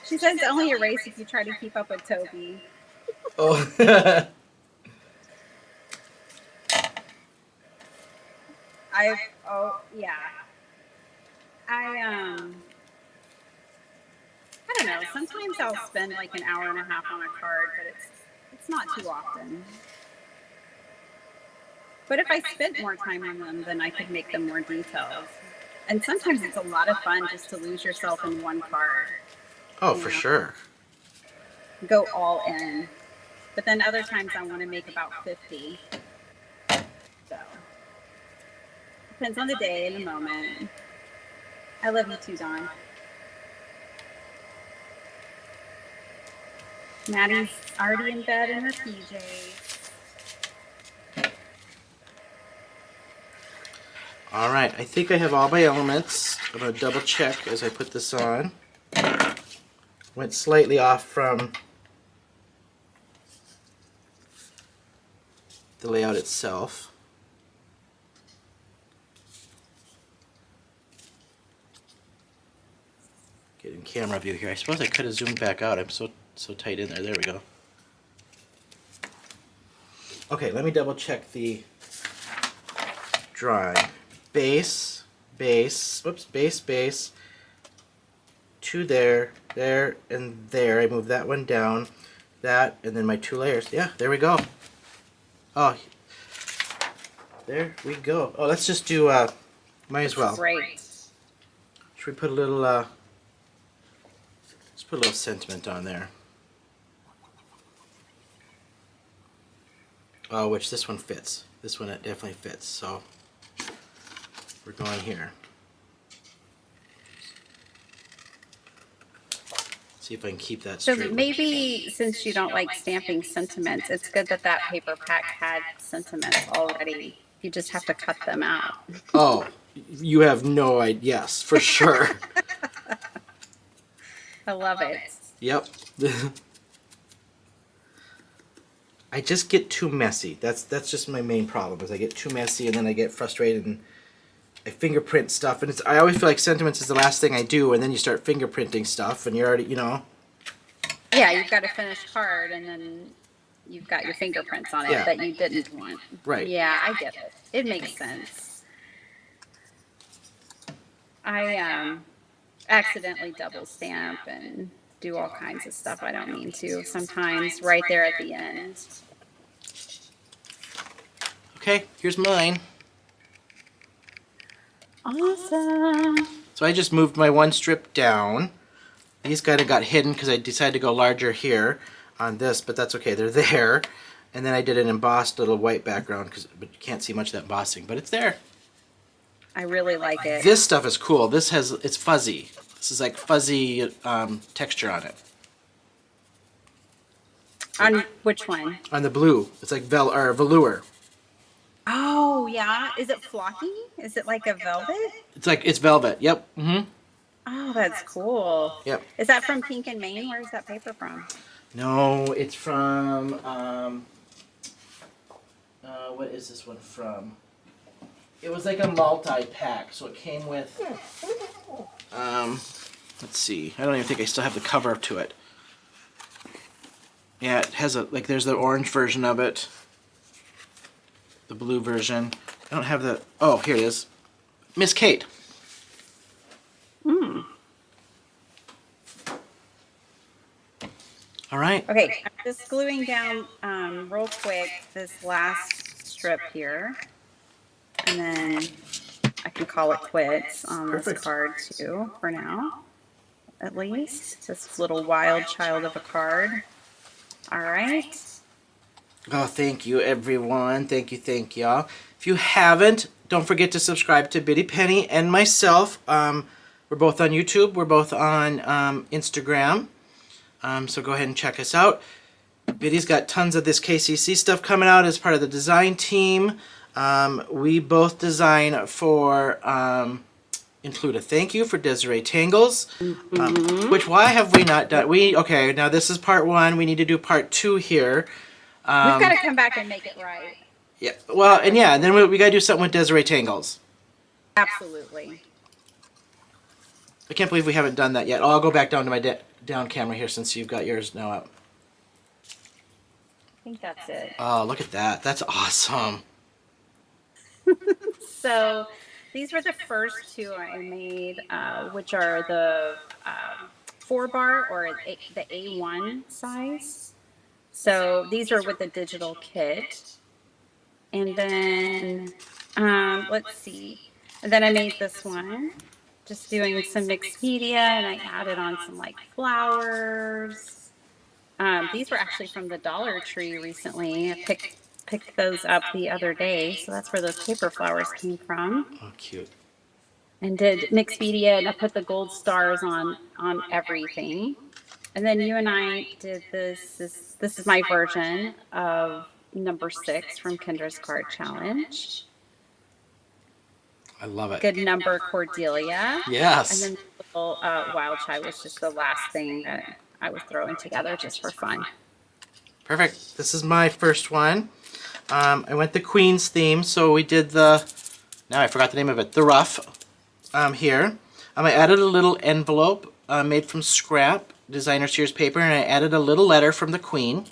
She says only erase if you try to keep up with Toby. Oh. Oh yeah. I don't know. Sometimes I'll spend like an hour and a half on a card, but it's not too often. But if I spent more time on them, then I could make them more detailed. And sometimes it's a lot of fun just to lose yourself in one card. Oh, for sure. Go all in. But then other times I want to make about 50. So depends on the day and the moment. I love you too, Dawn. Maddie's already in bed in her PJs. All right, I think I have all my elements. I'm going to double check as I put this on. Went slightly off from the layout itself. Get in camera view here. I suppose I could have zoomed back out. I'm so tight in there. There we go. Okay, let me double check the drawing. Base, base, whoops, base, base, two there, there, and there. I move that one down, that, and then my two layers. Yeah, there we go. Oh, there we go. Oh, let's just do, might as well. Great. Should we put a little, let's put a little sentiment on there. Oh, which this one fits. This one, it definitely fits, so we're going here. See if I can keep that So straight. maybe since you don't like stamping sentiments, it's good that that paper pack had sentiments already. You just have to cut them out. Oh, you have no idea. Yes, for sure. I love it. Yep. I just get too messy. That's just my main problem. Is I get too messy and then I get frustrated and I fingerprint stuff, and I always feel like sentiments is the last thing I do, and then you start fingerprinting stuff, and you're already, you know. Yeah, you've got a finished card, and then you've got your fingerprints on it that you didn't want. Right. Yeah, I get it. It makes sense. I accidentally double stamp and do all kinds of stuff I don't mean to sometimes right there at the end. Okay, here's mine. Awesome. So I just moved my one strip down. These kind of got hidden because I decided to go larger here on this, but that's okay. They're there. And then I did an embossed little white background, but you can't see much of that embossing, but it's there. I really like it. This stuff is cool. It's fuzzy. This is like fuzzy texture on it. On which one? On the blue, it's like velour. Oh, yeah. Is it flocky? Is it like a velvet? It's velvet. Yep. Mm-hmm. Oh, that's cool. Yep. Is that from Pink and Maine? Where's that paper from? No, it's from what is this one from? It was like a multi-pack, so it came with let's see. I don't even think I still have the cover to it. Yeah, it has there's the orange version of it. The blue version. I don't have the... Oh, here it is. Miss Kate. Hmm. All right. Okay, I'm just gluing down real quick this last strip here. And then I can call it quits on this Perfect. card too, for now, at least. This little wild child of a card. All right. Oh, thank you, everyone. Thank y'all. If you haven't, don't forget to subscribe to Biddy Penny and myself. We're both on YouTube. We're both on Instagram. So go ahead and check us out. Biddy's got tons of this KCC stuff coming out as part of the design team. We both design for Include a Thank You for Desiree Tangles. Which, why have we not done? Okay, now this is part 1. We need to do part 2 here. We've got to come back and make it right. Yeah, well, and yeah, then we got to do something with Desiree Tangles. Absolutely. I can't believe we haven't done that yet. Oh, I'll go back down to my down camera here since you've got yours now up. I think that's it. Oh, look at that. That's awesome. So these were the first 2 I made, which are the 4-bar or the A1 size. So these are with the digital kit. And then, let's see. And then I made this one, just doing some mixed media, and I added on some like flowers. These were actually from the Dollar Tree recently. I picked those up the other day. So that's where those paper flowers came from. Oh, cute. And did mixed media, and I put the gold stars on everything. And then you and I did this. This is my version of number 6 from Kendra's Card Challenge. I love it. Good number, Cordelia. Yes. And then the little wild child was just the last thing that I was throwing together just for fun. Perfect. This is my first one. I went the Queen's theme, so we did now I forgot the name of it, the ruff here. I added a little envelope made from scrap designer series paper, and I added a little letter from the Queen.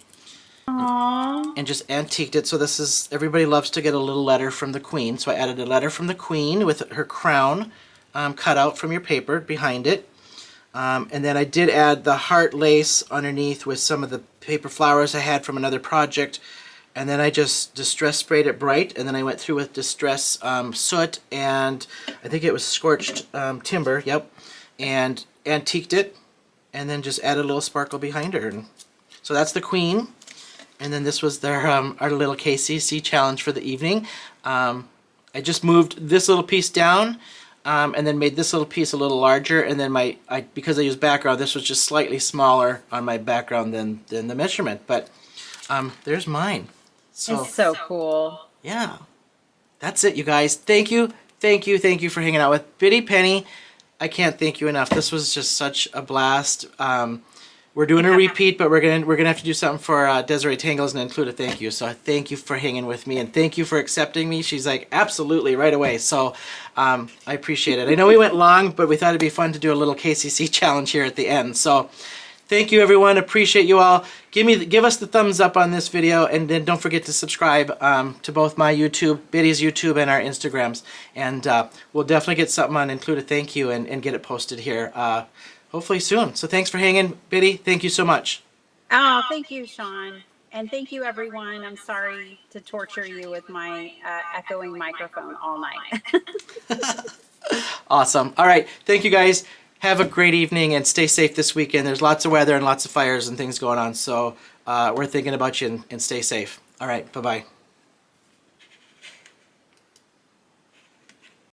Aww. And just antiqued it. So this is, everybody loves to get a little letter from the Queen. So I added a letter from the Queen with her crown cut out from your paper behind it. And then I did add the heart lace underneath with some of the paper flowers I had from another project. And then I just distress sprayed it bright. And then I went through with distress soot and I think it was scorched timber. Yep. And antiqued it. And then just added a little sparkle behind her. And so that's the Queen. And then this was their our little KCC challenge for the evening. I just moved this little piece down and then made this little piece a little larger. And then because I used background, this was just slightly smaller on my background than the measurement. But there's mine. So, it's so cool. Yeah. That's it, you guys. Thank you for hanging out with Biddy Penny. I can't thank you enough. This was just such a blast. We're doing a repeat, but we're gonna have to do something for Desiree Tangles and include a thank you. So thank you for hanging with me and thank you for accepting me. She's like, absolutely, right away. So I appreciate it. I know we went long, but we thought it'd be fun to do a little KCC challenge here at the end. So thank you, everyone. Appreciate you all. Give us the thumbs up on this video, and then don't forget to subscribe to both my YouTube, Biddy's YouTube, and our Instagrams. And we'll definitely get something on include a thank you and get it posted here. Hopefully soon. So thanks for hanging, Biddy. Thank you so much. Oh, thank you, Shawn. And thank you, everyone. I'm sorry to torture you with my echoing microphone all night. Awesome. All right. Thank you, guys. Have a great evening and stay safe this weekend. There's lots of weather and lots of fires and things going on. So we're thinking about you and stay safe. All right. Bye-bye.